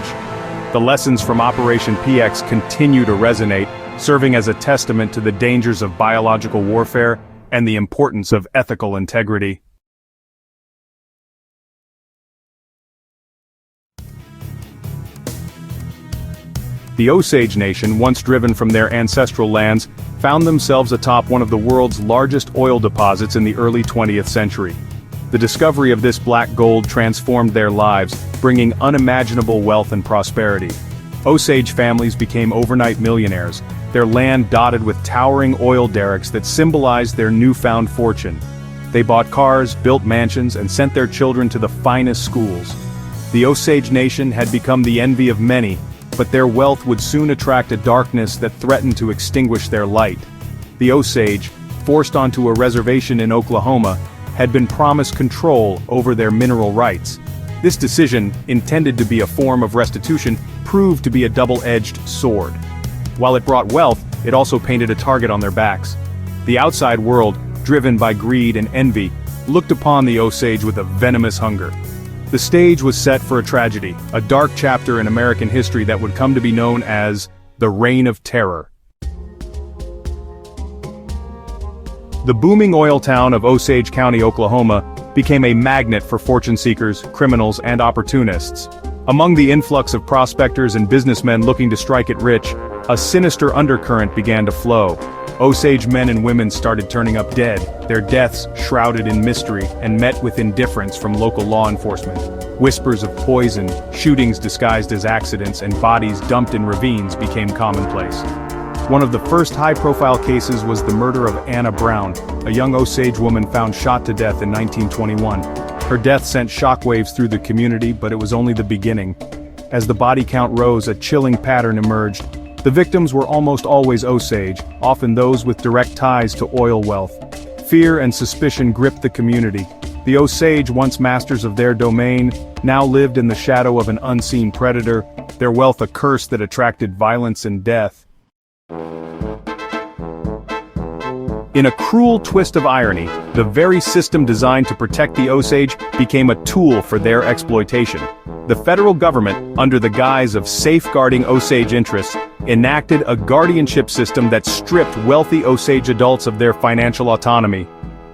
The lessons from Operation PX continue to resonate, serving as a testament to the dangers of biological warfare and the importance of ethical integrity. The Osage Nation, once driven from their ancestral lands, found themselves atop one of the world's largest oil deposits in the early 20th century. The discovery of this black gold transformed their lives, bringing unimaginable wealth and prosperity. Osage families became overnight millionaires, their land dotted with towering oil derricks that symbolized their newfound fortune. They bought cars, built mansions, and sent their children to the finest schools. The Osage Nation had become the envy of many, but their wealth would soon attract a darkness that threatened to extinguish their light. The Osage, forced onto a reservation in Oklahoma, had been promised control over their mineral rights. This decision, intended to be a form of restitution, proved to be a double-edged sword. While it brought wealth, it also painted a target on their backs. The outside world, driven by greed and envy, looked upon the Osage with a venomous hunger. The stage was set for a tragedy, a dark chapter in American history that would come to be known as the Reign of Terror. The booming oil town of Osage County, Oklahoma, became a magnet for fortune seekers, criminals, and opportunists. Among the influx of prospectors and businessmen looking to strike it rich, a sinister undercurrent began to flow. Osage men and women started turning up dead, their deaths shrouded in mystery and met with indifference from local law enforcement. Whispers of poison, shootings disguised as accidents, and bodies dumped in ravines became commonplace. One of the first high-profile cases was the murder of Anna Brown, a young Osage woman found shot to death in 1921. Her death sent shockwaves through the community, but it was only the beginning. As the body count rose, a chilling pattern emerged. The victims were almost always Osage, often those with direct ties to oil wealth. Fear and suspicion gripped the community. The Osage, once masters of their domain, now lived in the shadow of an unseen predator, their wealth a curse that attracted violence and death. In a cruel twist of irony, the very system designed to protect the Osage became a tool for their exploitation. The federal government, under the guise of safeguarding Osage interests, enacted a guardianship system that stripped wealthy Osage adults of their financial autonomy.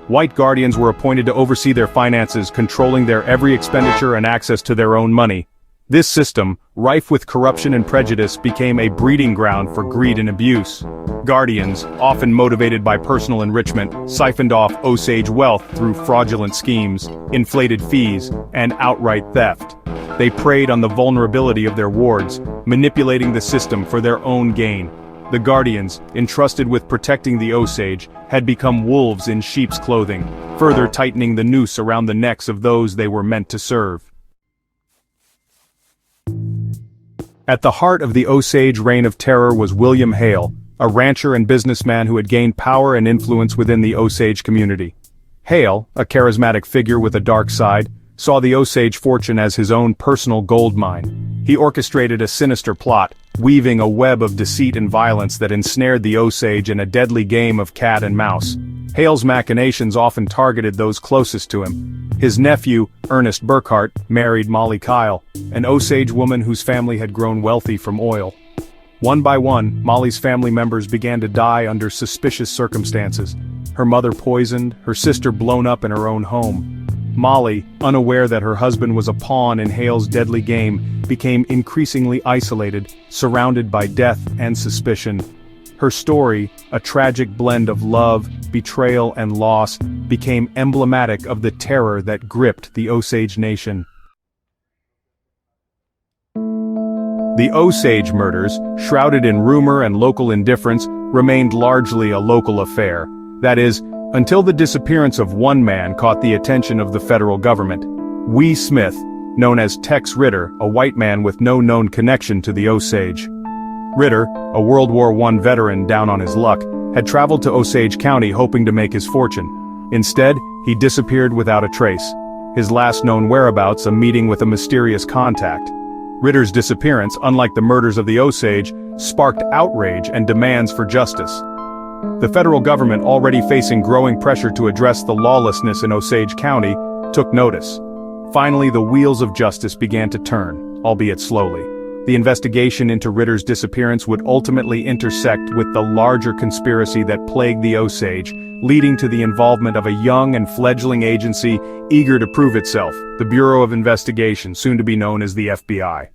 White guardians were appointed to oversee their finances, controlling their every expenditure and access to their own money. This system, rife with corruption and prejudice, became a breeding ground for greed and abuse. Guardians, often motivated by personal enrichment, siphoned off Osage wealth through fraudulent schemes, inflated fees, and outright theft. They preyed on the vulnerability of their wards, manipulating the system for their own gain. The guardians, entrusted with protecting the Osage, had become wolves in sheep's clothing, further tightening the noose around the necks of those they were meant to serve. At the heart of the Osage reign of terror was William Hale, a rancher and businessman who had gained power and influence within the Osage community. Hale, a charismatic figure with a dark side, saw the Osage fortune as his own personal gold mine. He orchestrated a sinister plot, weaving a web of deceit and violence that ensnared the Osage in a deadly game of cat and mouse. Hale's machinations often targeted those closest to him. His nephew, Ernest Burkhart, married Mollie Kyle, an Osage woman whose family had grown wealthy from oil. One by one, Mollie's family members began to die under suspicious circumstances. Her mother poisoned, her sister blown up in her own home. Mollie, unaware that her husband was a pawn in Hale's deadly game, became increasingly isolated, surrounded by death and suspicion. Her story, a tragic blend of love, betrayal and loss, became emblematic of the terror that gripped the Osage nation. The Osage murders, shrouded in rumor and local indifference, remained largely a local affair. That is, until the disappearance of one man caught the attention of the federal government. Wee Smith, known as Tex Ritter, a white man with no known connection to the Osage. Ritter, a World War I veteran down on his luck, had traveled to Osage County hoping to make his fortune. Instead, he disappeared without a trace. His last known whereabouts a meeting with a mysterious contact. Ritter's disappearance, unlike the murders of the Osage, sparked outrage and demands for justice. The federal government, already facing growing pressure to address the lawlessness in Osage County, took notice. Finally, the wheels of justice began to turn, albeit slowly. The investigation into Ritter's disappearance would ultimately intersect with the larger conspiracy that plagued the Osage, leading to the involvement of a young and fledgling agency eager to prove itself, the Bureau of Investigation, soon to be known as the FBI.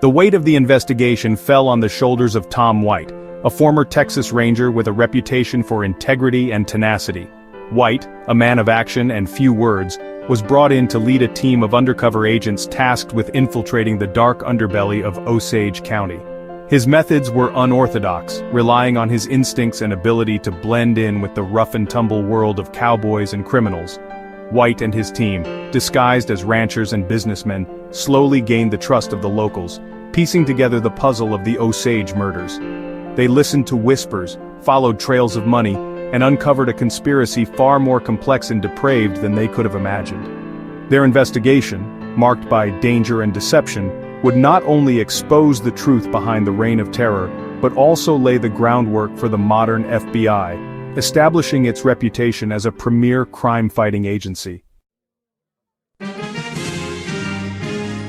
The weight of the investigation fell on the shoulders of Tom White, a former Texas Ranger with a reputation for integrity and tenacity. White, a man of action and few words, was brought in to lead a team of undercover agents tasked with infiltrating the dark underbelly of Osage County. His methods were unorthodox, relying on his instincts and ability to blend in with the rough-and-tumble world of cowboys and criminals. White and his team, disguised as ranchers and businessmen, slowly gained the trust of the locals, piecing together the puzzle of the Osage murders. They listened to whispers, followed trails of money, and uncovered a conspiracy far more complex and depraved than they could have imagined. Their investigation, marked by danger and deception, would not only expose the truth behind the reign of terror, but also lay the groundwork for the modern FBI, establishing its reputation as a premier crime-fighting agency.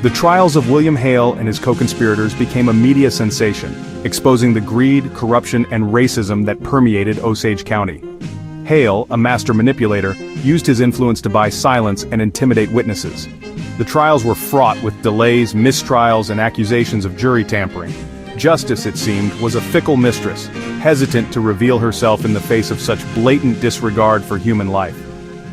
The trials of William Hale and his co-conspirators became a media sensation, exposing the greed, corruption, and racism that permeated Osage County. Hale, a master manipulator, used his influence to buy silence and intimidate witnesses. The trials were fraught with delays, mistrials, and accusations of jury tampering. Justice, it seemed, was a fickle mistress, hesitant to reveal herself in the face of such blatant disregard for human life.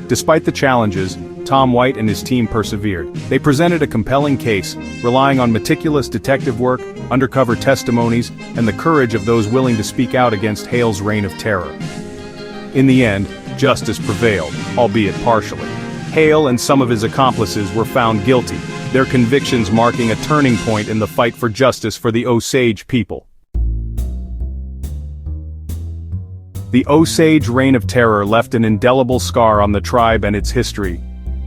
Despite the challenges, Tom White and his team persevered. They presented a compelling case, relying on meticulous detective work, undercover testimonies, and the courage of those willing to speak out against Hale's reign of terror. In the end, justice prevailed, albeit partially. Hale and some of his accomplices were found guilty, their convictions marking a turning point in the fight for justice for the Osage people. The Osage Reign of Terror left an indelible scar on the tribe and its history.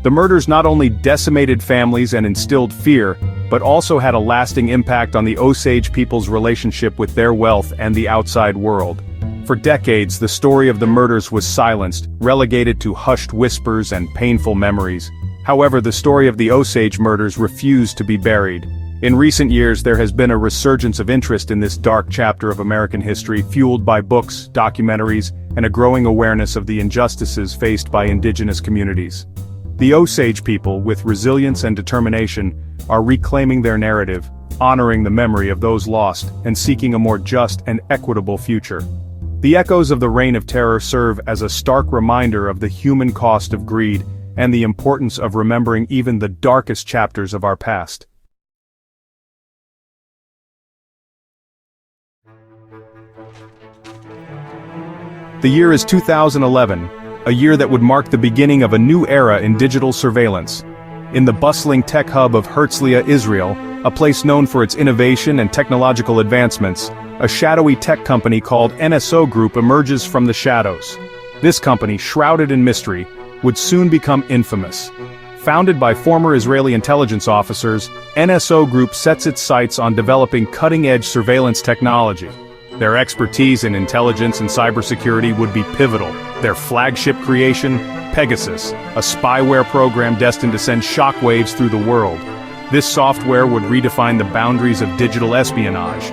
The murders not only decimated families and instilled fear, but also had a lasting impact on the Osage people's relationship with their wealth and the outside world. For decades, the story of the murders was silenced, relegated to hushed whispers and painful memories. However, the story of the Osage murders refused to be buried. In recent years, there has been a resurgence of interest in this dark chapter of American history, fueled by books, documentaries, and a growing awareness of the injustices faced by indigenous communities. The Osage people, with resilience and determination, are reclaiming their narrative, honoring the memory of those lost, and seeking a more just and equitable future. The echoes of the Reign of Terror serve as a stark reminder of the human cost of greed and the importance of remembering even the darkest chapters of our past. The year is 2011, a year that would mark the beginning of a new era in digital surveillance. In the bustling tech hub of Herzliya, Israel, a place known for its innovation and technological advancements, a shadowy tech company called NSO Group emerges from the shadows. This company, shrouded in mystery, would soon become infamous. Founded by former Israeli intelligence officers, NSO Group sets its sights on developing cutting-edge surveillance technology. Their expertise in intelligence and cybersecurity would be pivotal. Their flagship creation, Pegasus, a spyware program destined to send shockwaves through the world. This software would redefine the boundaries of digital espionage.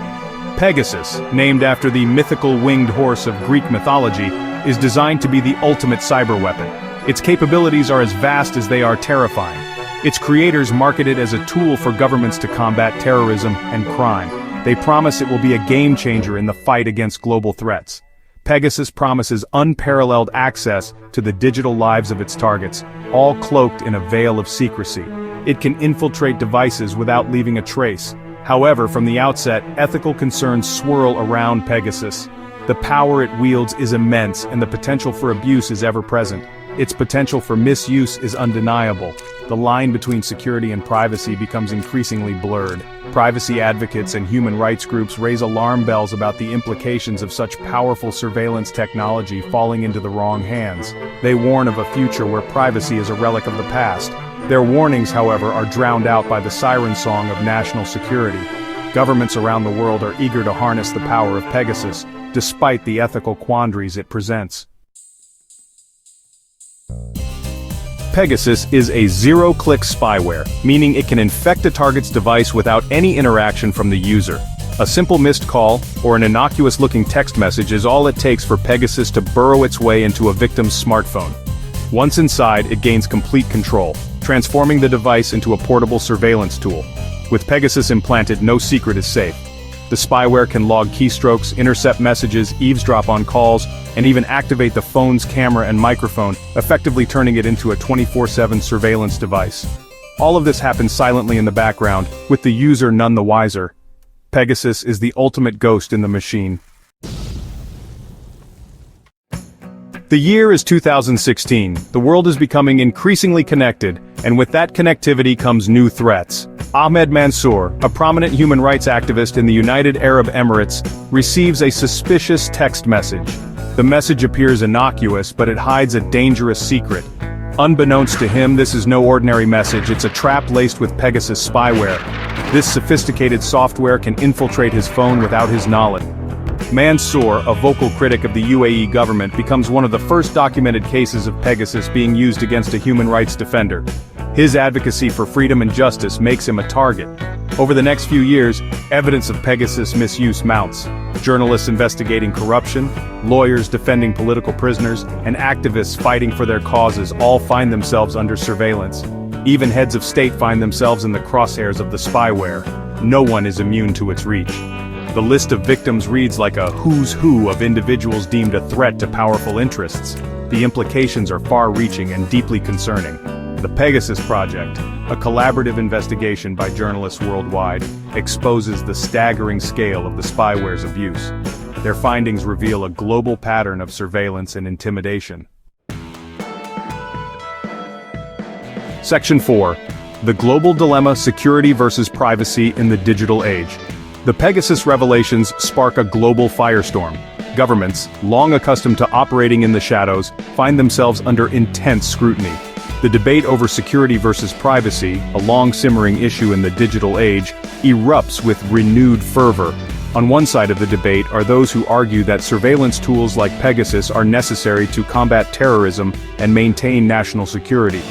Pegasus, named after the mythical winged horse of Greek mythology, is designed to be the ultimate cyber weapon. Its capabilities are as vast as they are terrifying. Its creators market it as a tool for governments to combat terrorism and crime. They promise it will be a game-changer in the fight against global threats. Pegasus promises unparalleled access to the digital lives of its targets, all cloaked in a veil of secrecy. It can infiltrate devices without leaving a trace. However, from the outset, ethical concerns swirl around Pegasus. The power it wields is immense, and the potential for abuse is ever-present. Its potential for misuse is undeniable. The line between security and privacy becomes increasingly blurred. Privacy advocates and human rights groups raise alarm bells about the implications of such powerful surveillance technology falling into the wrong hands. They warn of a future where privacy is a relic of the past. Their warnings, however, are drowned out by the siren song of national security. Governments around the world are eager to harness the power of Pegasus, despite the ethical quandaries it presents. Pegasus is a zero-click spyware, meaning it can infect a target's device without any interaction from the user. A simple missed call, or an innocuous-looking text message is all it takes for Pegasus to burrow its way into a victim's smartphone. Once inside, it gains complete control, transforming the device into a portable surveillance tool. With Pegasus implanted, no secret is safe. The spyware can log keystrokes, intercept messages, eavesdrop on calls, and even activate the phone's camera and microphone, effectively turning it into a 24/7 surveillance device. All of this happens silently in the background, with the user none the wiser. Pegasus is the ultimate ghost in the machine. The year is 2016. The world is becoming increasingly connected, and with that connectivity comes new threats. Ahmed Mansour, a prominent human rights activist in the United Arab Emirates, receives a suspicious text message. The message appears innocuous, but it hides a dangerous secret. Unbeknownst to him, this is no ordinary message, it's a trap laced with Pegasus spyware. This sophisticated software can infiltrate his phone without his knowledge. Mansour, a vocal critic of the UAE government, becomes one of the first documented cases of Pegasus being used against a human rights defender. His advocacy for freedom and justice makes him a target. Over the next few years, evidence of Pegasus misuse mounts. Journalists investigating corruption, lawyers defending political prisoners, and activists fighting for their causes all find themselves under surveillance. Even heads of state find themselves in the crosshairs of the spyware. No one is immune to its reach. The list of victims reads like a who's who of individuals deemed a threat to powerful interests. The implications are far-reaching and deeply concerning. The Pegasus Project, a collaborative investigation by journalists worldwide, exposes the staggering scale of the spyware's abuse. Their findings reveal a global pattern of surveillance and intimidation. Section 4. The Global Dilemma: Security versus Privacy in the Digital Age. The Pegasus revelations spark a global firestorm. Governments, long accustomed to operating in the shadows, find themselves under intense scrutiny. The debate over security versus privacy, a long-simmering issue in the digital age, erupts with renewed fervor. On one side of the debate are those who argue that surveillance tools like Pegasus are necessary to combat terrorism and maintain national security.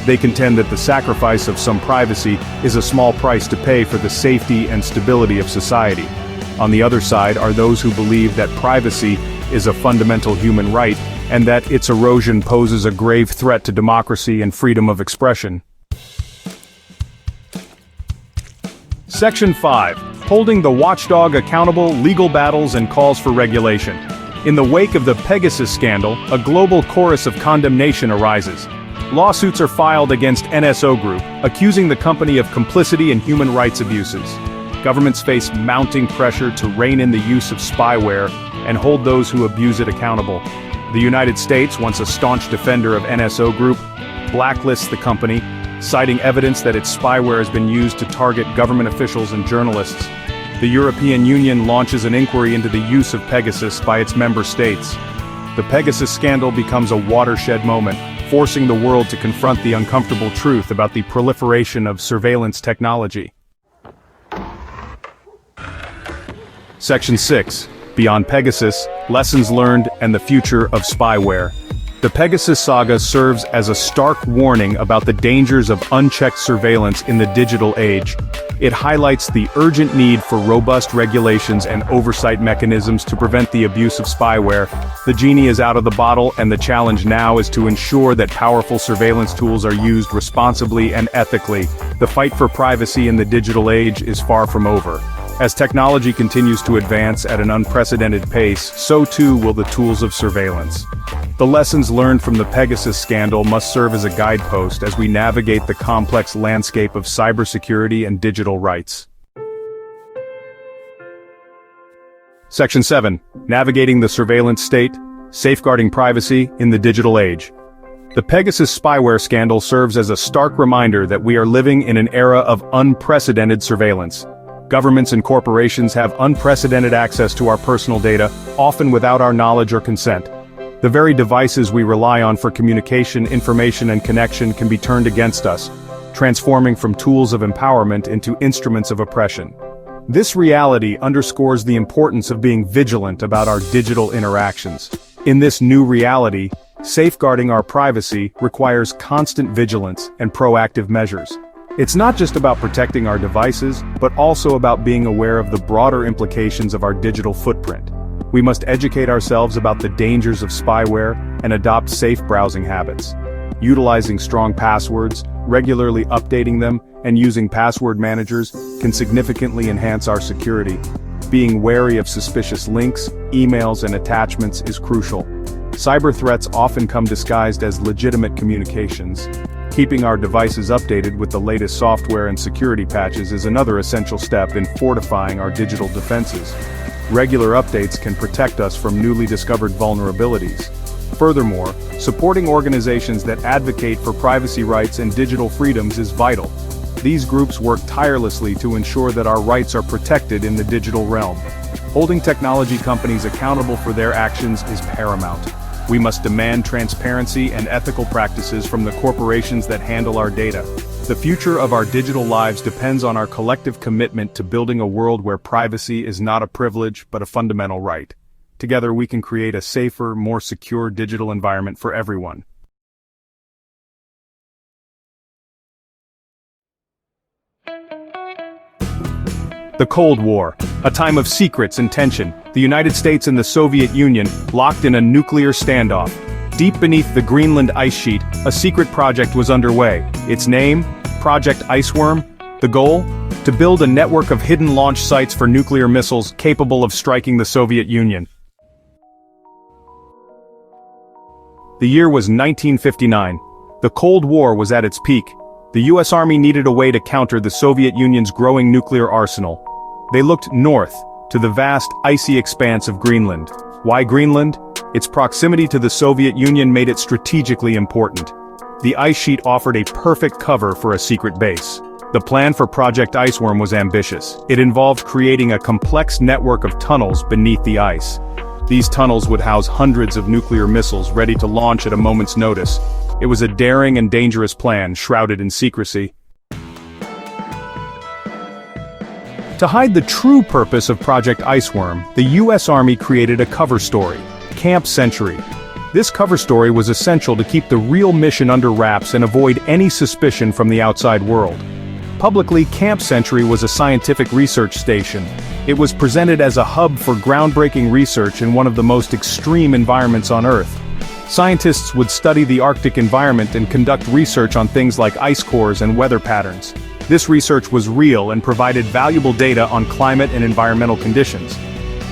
They contend that the sacrifice of some privacy is a small price to pay for the safety and stability of society. On the other side are those who believe that privacy is a fundamental human right and that its erosion poses a grave threat to democracy and freedom of expression. Section 5. Holding the watchdog accountable, legal battles and calls for regulation. In the wake of the Pegasus scandal, a global chorus of condemnation arises. Lawsuits are filed against NSO Group, accusing the company of complicity in human rights abuses. Governments face mounting pressure to rein in the use of spyware and hold those who abuse it accountable. The United States, once a staunch defender of NSO Group, blacklists the company, citing evidence that its spyware has been used to target government officials and journalists. The European Union launches an inquiry into the use of Pegasus by its member states. The Pegasus scandal becomes a watershed moment, forcing the world to confront the uncomfortable truth about the proliferation of surveillance technology. Section 6. Beyond Pegasus, Lessons Learned and the Future of Spyware. The Pegasus saga serves as a stark warning about the dangers of unchecked surveillance in the digital age. It highlights the urgent need for robust regulations and oversight mechanisms to prevent the abuse of spyware. The genie is out of the bottle, and the challenge now is to ensure that powerful surveillance tools are used responsibly and ethically. The fight for privacy in the digital age is far from over. As technology continues to advance at an unprecedented pace, so too will the tools of surveillance. The lessons learned from the Pegasus scandal must serve as a guidepost as we navigate the complex landscape of cybersecurity and digital rights. Section 7. Navigating the Surveillance State, Safeguarding Privacy in the Digital Age. The Pegasus spyware scandal serves as a stark reminder that we are living in an era of unprecedented surveillance. Governments and corporations have unprecedented access to our personal data, often without our knowledge or consent. The very devices we rely on for communication, information, and connection can be turned against us, transforming from tools of empowerment into instruments of oppression. This reality underscores the importance of being vigilant about our digital interactions. In this new reality, safeguarding our privacy requires constant vigilance and proactive measures. It's not just about protecting our devices, but also about being aware of the broader implications of our digital footprint. We must educate ourselves about the dangers of spyware and adopt safe browsing habits. Utilizing strong passwords, regularly updating them, and using password managers can significantly enhance our security. Being wary of suspicious links, emails, and attachments is crucial. Cyber threats often come disguised as legitimate communications. Keeping our devices updated with the latest software and security patches is another essential step in fortifying our digital defenses. Regular updates can protect us from newly discovered vulnerabilities. Furthermore, supporting organizations that advocate for privacy rights and digital freedoms is vital. These groups work tirelessly to ensure that our rights are protected in the digital realm. Holding technology companies accountable for their actions is paramount. We must demand transparency and ethical practices from the corporations that handle our data. The future of our digital lives depends on our collective commitment to building a world where privacy is not a privilege but a fundamental right. Together we can create a safer, more secure digital environment for everyone. The Cold War, a time of secrets and tension. The United States and the Soviet Union locked in a nuclear standoff. Deep beneath the Greenland ice sheet, a secret project was underway. Its name, Project Iceworm. The goal? To build a network of hidden launch sites for nuclear missiles capable of striking the Soviet Union. The year was 1959. The Cold War was at its peak. The US Army needed a way to counter the Soviet Union's growing nuclear arsenal. They looked north, to the vast, icy expanse of Greenland. Why Greenland? Its proximity to the Soviet Union made it strategically important. the ice sheet offered a perfect cover for a secret base. The plan for Project Iceworm was ambitious. It involved creating a complex network of tunnels beneath the ice. These tunnels would house hundreds of nuclear missiles ready to launch at a moment's notice. It was a daring and dangerous plan, shrouded in secrecy. To hide the true purpose of Project Iceworm, the U.S. Army created a cover story, Camp Century. This cover story was essential to keep the real mission under wraps and avoid any suspicion from the outside world. Publicly, Camp Century was a scientific research station. It was presented as a hub for groundbreaking research in one of the most extreme environments on Earth. Scientists would study the Arctic environment and conduct research on things like ice cores and weather patterns. This research was real and provided valuable data on climate and environmental conditions.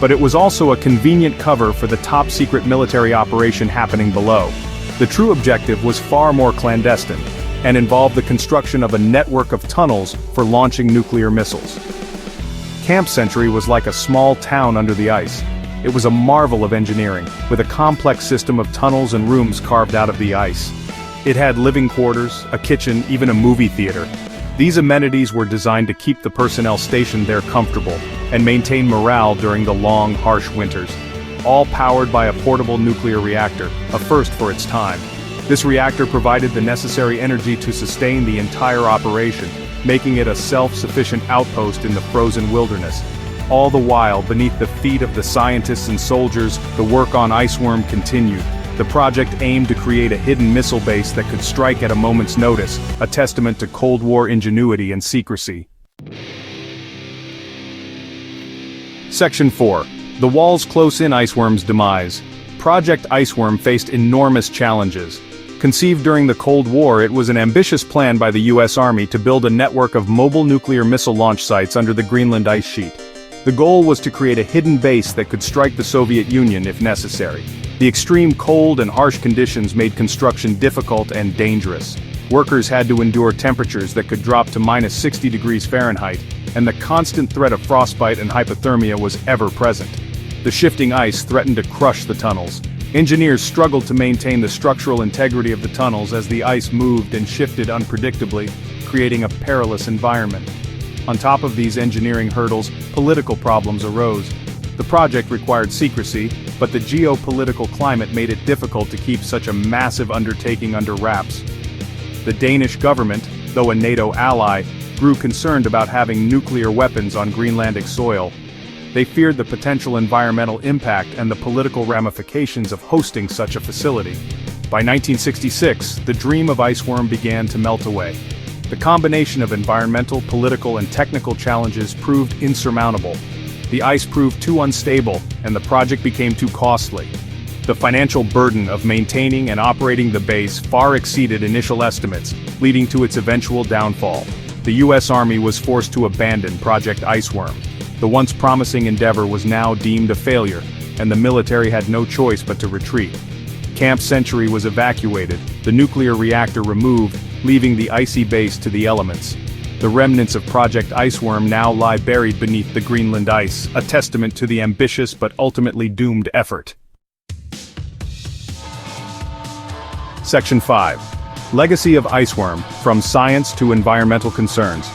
But it was also a convenient cover for the top-secret military operation happening below. The true objective was far more clandestine, and involved the construction of a network of tunnels for launching nuclear missiles. Camp Century was like a small town under the ice. It was a marvel of engineering, with a complex system of tunnels and rooms carved out of the ice. It had living quarters, a kitchen, even a movie theater. These amenities were designed to keep the personnel stationed there comfortable, and maintain morale during the long, harsh winters. All powered by a portable nuclear reactor, a first for its time. This reactor provided the necessary energy to sustain the entire operation, making it a self-sufficient outpost in the frozen wilderness. All the while, beneath the feet of the scientists and soldiers, the work on Iceworm continued. The project aimed to create a hidden missile base that could strike at a moment's notice, a testament to Cold War ingenuity and secrecy. Section 4. The walls close in Iceworm's demise. Project Iceworm faced enormous challenges. Conceived during the Cold War, it was an ambitious plan by the U.S. Army to build a network of mobile nuclear missile launch sites under the Greenland ice sheet. The goal was to create a hidden base that could strike the Soviet Union if necessary. The extreme cold and harsh conditions made construction difficult and dangerous. Workers had to endure temperatures that could drop to minus 60 degrees Fahrenheit, and the constant threat of frostbite and hypothermia was ever present. The shifting ice threatened to crush the tunnels. Engineers struggled to maintain the structural integrity of the tunnels as the ice moved and shifted unpredictably, creating a perilous environment. On top of these engineering hurdles, political problems arose. The project required secrecy, but the geopolitical climate made it difficult to keep such a massive undertaking under wraps. The Danish government, though a NATO ally, grew concerned about having nuclear weapons on Greenlandic soil. They feared the potential environmental impact and the political ramifications of hosting such a facility. By 1966, the dream of Iceworm began to melt away. The combination of environmental, political, and technical challenges proved insurmountable. The ice proved too unstable, and the project became too costly. The financial burden of maintaining and operating the base far exceeded initial estimates, leading to its eventual downfall. The U.S. Army was forced to abandon Project Iceworm. The once promising endeavor was now deemed a failure, and the military had no choice but to retreat. Camp Century was evacuated, the nuclear reactor removed, leaving the icy base to the elements. The remnants of Project Iceworm now lie buried beneath the Greenland ice, a testament to the ambitious but ultimately doomed effort. Section 5. Legacy of Iceworm, from science to environmental concerns.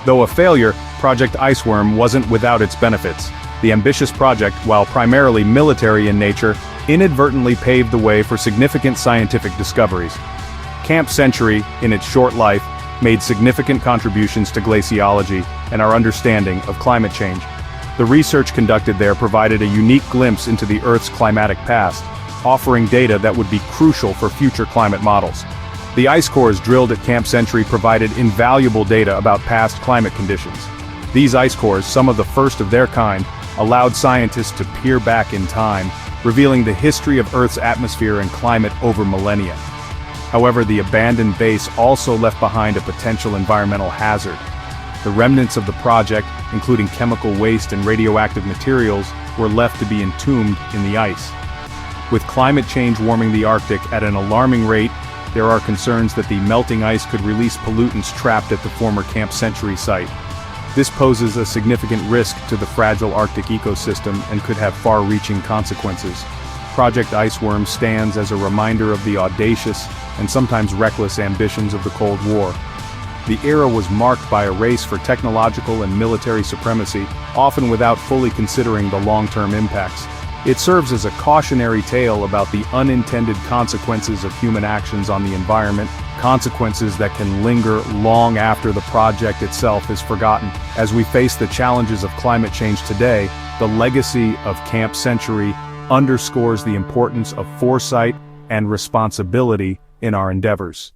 Though a failure, Project Iceworm wasn't without its benefits. The ambitious project, while primarily military in nature, inadvertently paved the way for significant scientific discoveries. Camp Century, in its short life, made significant contributions to glaciology and our understanding of climate change. The research conducted there provided a unique glimpse into the Earth's climatic past, offering data that would be crucial for future climate models. The ice cores drilled at Camp Century provided invaluable data about past climate conditions. These ice cores, some of the first of their kind, allowed scientists to peer back in time, revealing the history of Earth's atmosphere and climate over millennia. However, the abandoned base also left behind a potential environmental hazard. The remnants of the project, including chemical waste and radioactive materials, were left to be entombed in the ice. With climate change warming the Arctic at an alarming rate, there are concerns that the melting ice could release pollutants trapped at the former Camp Century site. This poses a significant risk to the fragile Arctic ecosystem and could have far-reaching consequences. Project Iceworm stands as a reminder of the audacious and sometimes reckless ambitions of the Cold War. The era was marked by a race for technological and military supremacy, often without fully considering the long-term impacts. It serves as a cautionary tale about the unintended consequences of human actions on the environment, consequences that can linger long after the project itself is forgotten. As we face the challenges of climate change today, the legacy of Camp Century underscores the importance of foresight and responsibility in our endeavors.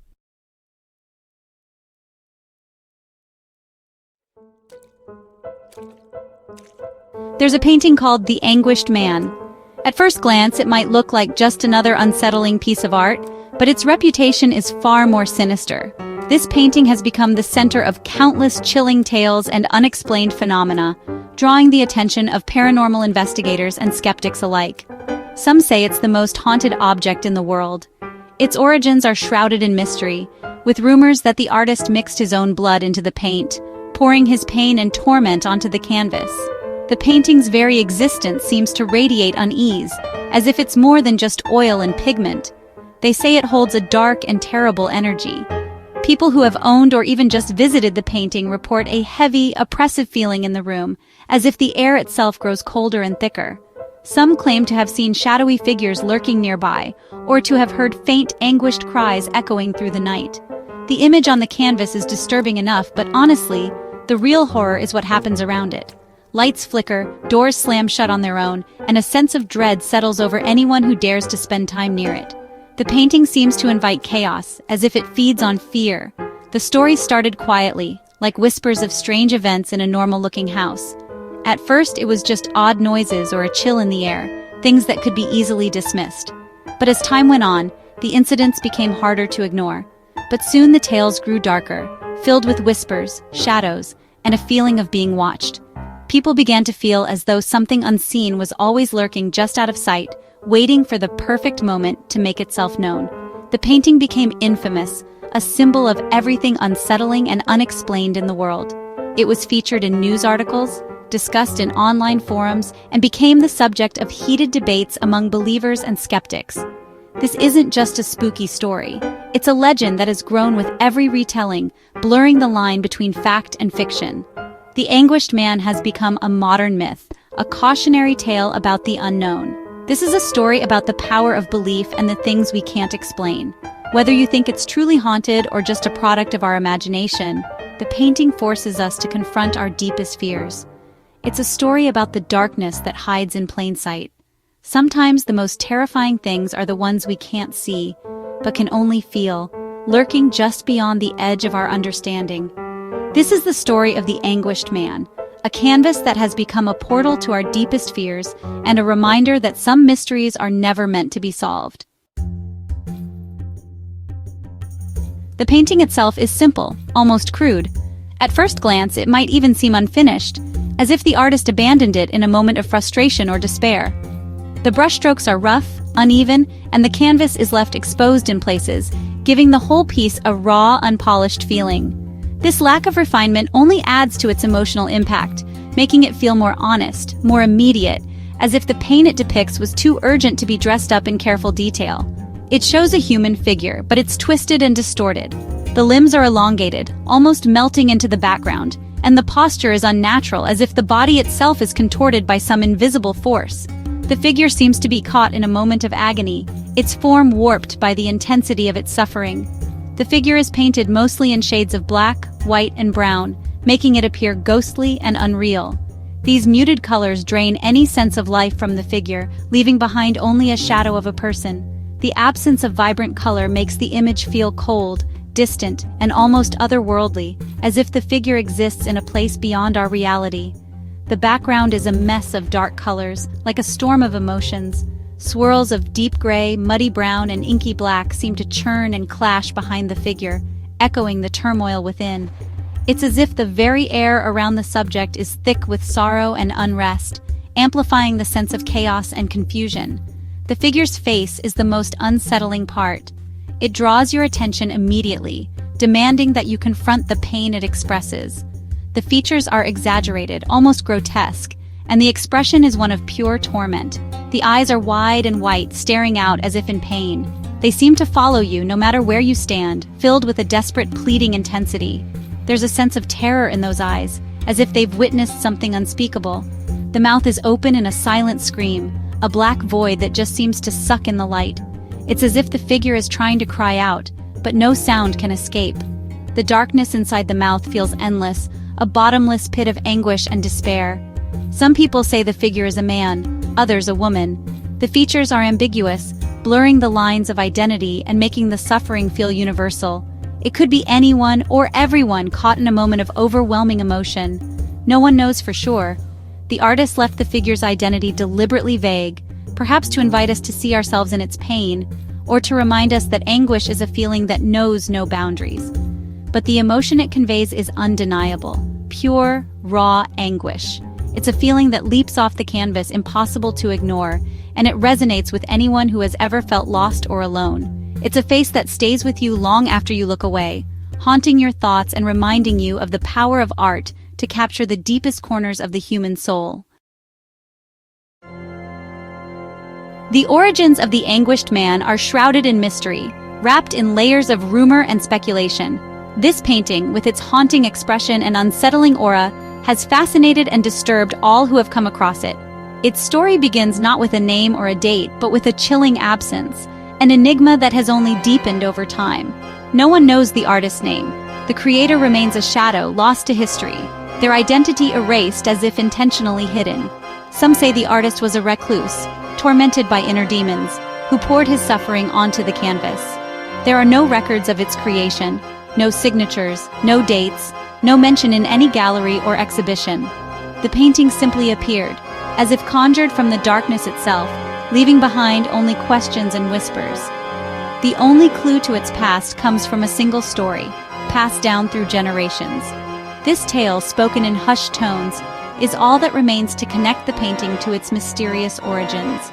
There's a painting called The Anguished Man. At first glance, it might look like just another unsettling piece of art, but its reputation is far more sinister. This painting has become the center of countless chilling tales and unexplained phenomena, drawing the attention of paranormal investigators and skeptics alike. Some say it's the most haunted object in the world. Its origins are shrouded in mystery, with rumors that the artist mixed his own blood into the paint, pouring his pain and torment onto the canvas. The painting's very existence seems to radiate unease, as if it's more than just oil and pigment. They say it holds a dark and terrible energy. People who have owned or even just visited the painting report a heavy, oppressive feeling in the room, as if the air itself grows colder and thicker. Some claim to have seen shadowy figures lurking nearby, or to have heard faint, anguished cries echoing through the night. The image on the canvas is disturbing enough, but honestly, the real horror is what happens around it. Lights flicker, doors slam shut on their own, and a sense of dread settles over anyone who dares to spend time near it. The painting seems to invite chaos, as if it feeds on fear. The story started quietly, like whispers of strange events in a normal-looking house. At first, it was just odd noises or a chill in the air, things that could be easily dismissed. But as time went on, the incidents became harder to ignore. But soon the tales grew darker, filled with whispers, shadows, and a feeling of being watched. People began to feel as though something unseen was always lurking just out of sight, waiting for the perfect moment to make itself known. The painting became infamous, a symbol of everything unsettling and unexplained in the world. It was featured in news articles, discussed in online forums, and became the subject of heated debates among believers and skeptics. This isn't just a spooky story. It's a legend that has grown with every retelling, blurring the line between fact and fiction. The Anguished Man has become a modern myth, a cautionary tale about the unknown. This is a story about the power of belief and the things we can't explain. Whether you think it's truly haunted or just a product of our imagination, the painting forces us to confront our deepest fears. It's a story about the darkness that hides in plain sight. Sometimes the most terrifying things are the ones we can't see, but can only feel, lurking just beyond the edge of our understanding. This is the story of the Anguished Man, a canvas that has become a portal to our deepest fears and a reminder that some mysteries are never meant to be solved. The painting itself is simple, almost crude. At first glance, it might even seem unfinished, as if the artist abandoned it in a moment of frustration or despair. The brushstrokes are rough, uneven, and the canvas is left exposed in places, giving the whole piece a raw, unpolished feeling. This lack of refinement only adds to its emotional impact, making it feel more honest, more immediate, as if the pain it depicts was too urgent to be dressed up in careful detail. It shows a human figure, but it's twisted and distorted. The limbs are elongated, almost melting into the background, and the posture is unnatural, as if the body itself is contorted by some invisible force. The figure seems to be caught in a moment of agony, its form warped by the intensity of its suffering. The figure is painted mostly in shades of black, white, and brown, making it appear ghostly and unreal. These muted colors drain any sense of life from the figure, leaving behind only a shadow of a person. The absence of vibrant color makes the image feel cold, distant, and almost otherworldly, as if the figure exists in a place beyond our reality. The background is a mess of dark colors, like a storm of emotions. Swirls of deep gray, muddy brown, and inky black seem to churn and clash behind the figure, echoing the turmoil within. It's as if the very air around the subject is thick with sorrow and unrest, amplifying the sense of chaos and confusion. The figure's face is the most unsettling part. It draws your attention immediately, demanding that you confront the pain it expresses. The features are exaggerated, almost grotesque, and the expression is one of pure torment. The eyes are wide and white, staring out as if in pain. They seem to follow you no matter where you stand, filled with a desperate, pleading intensity. There's a sense of terror in those eyes, as if they've witnessed something unspeakable. The mouth is open in a silent scream, a black void that just seems to suck in the light. It's as if the figure is trying to cry out, but no sound can escape. The darkness inside the mouth feels endless, a bottomless pit of anguish and despair. Some people say the figure is a man, others a woman. The features are ambiguous, blurring the lines of identity and making the suffering feel universal. It could be anyone or everyone caught in a moment of overwhelming emotion. No one knows for sure. The artist left the figure's identity deliberately vague, perhaps to invite us to see ourselves in its pain, or to remind us that anguish is a feeling that knows no boundaries. But the emotion it conveys is undeniable. Pure, raw anguish. It's a feeling that leaps off the canvas, impossible to ignore, and it resonates with anyone who has ever felt lost or alone. It's a face that stays with you long after you look away, haunting your thoughts and reminding you of the power of art to capture the deepest corners of the human soul. The origins of the Anguished Man are shrouded in mystery, wrapped in layers of rumor and speculation. This painting, with its haunting expression and unsettling aura, has fascinated and disturbed all who have come across it. Its story begins not with a name or a date, but with a chilling absence, an enigma that has only deepened over time. No one knows the artist's name. The creator remains a shadow, lost to history, their identity erased as if intentionally hidden. Some say the artist was a recluse, tormented by inner demons, who poured his suffering onto the canvas. There are no records of its creation, no signatures, no dates, no mention in any gallery or exhibition. The painting simply appeared, as if conjured from the darkness itself, leaving behind only questions and whispers. The only clue to its past comes from a single story, passed down through generations. This tale, spoken in hushed tones, is all that remains to connect the painting to its mysterious origins.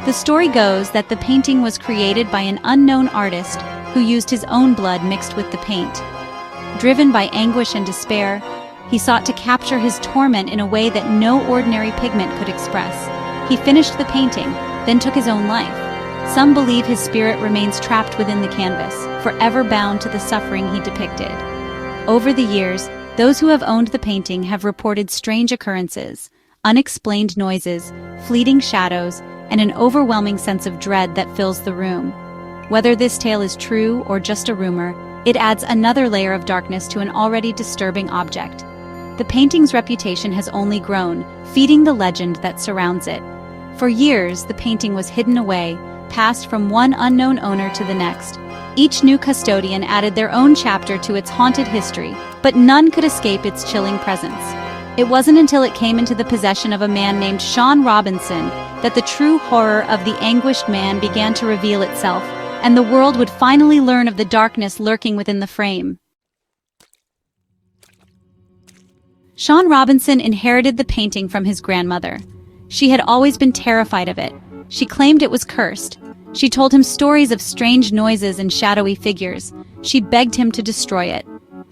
The story goes that the painting was created by an unknown artist who used his own blood mixed with the paint. Driven by anguish and despair, he sought to capture his torment in a way that no ordinary pigment could express. He finished the painting, then took his own life. Some believe his spirit remains trapped within the canvas, forever bound to the suffering he depicted. Over the years, those who have owned the painting have reported strange occurrences, unexplained noises, fleeting shadows, and an overwhelming sense of dread that fills the room. Whether this tale is true or just a rumor, it adds another layer of darkness to an already disturbing object. The painting's reputation has only grown, feeding the legend that surrounds it. For years, the painting was hidden away, passed from one unknown owner to the next. Each new custodian added their own chapter to its haunted history, but none could escape its chilling presence. It wasn't until it came into the possession of a man named Sean Robinson that the true horror of the Anguished Man began to reveal itself, and the world would finally learn of the darkness lurking within the frame. Sean Robinson inherited the painting from his grandmother. She had always been terrified of it. She claimed it was cursed. She told him stories of strange noises and shadowy figures. She begged him to destroy it.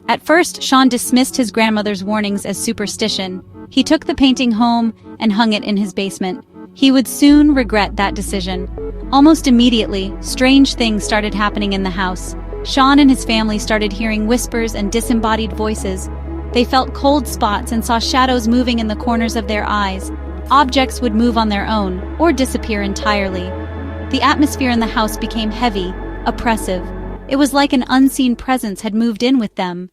At first, Sean dismissed his grandmother's warnings as superstition. He took the painting home and hung it in his basement. He would soon regret that decision. Almost immediately, strange things started happening in the house. Sean and his family started hearing whispers and disembodied voices. They felt cold spots and saw shadows moving in the corners of their eyes. Objects would move on their own, or disappear entirely. The atmosphere in the house became heavy, oppressive. It was like an unseen presence had moved in with them.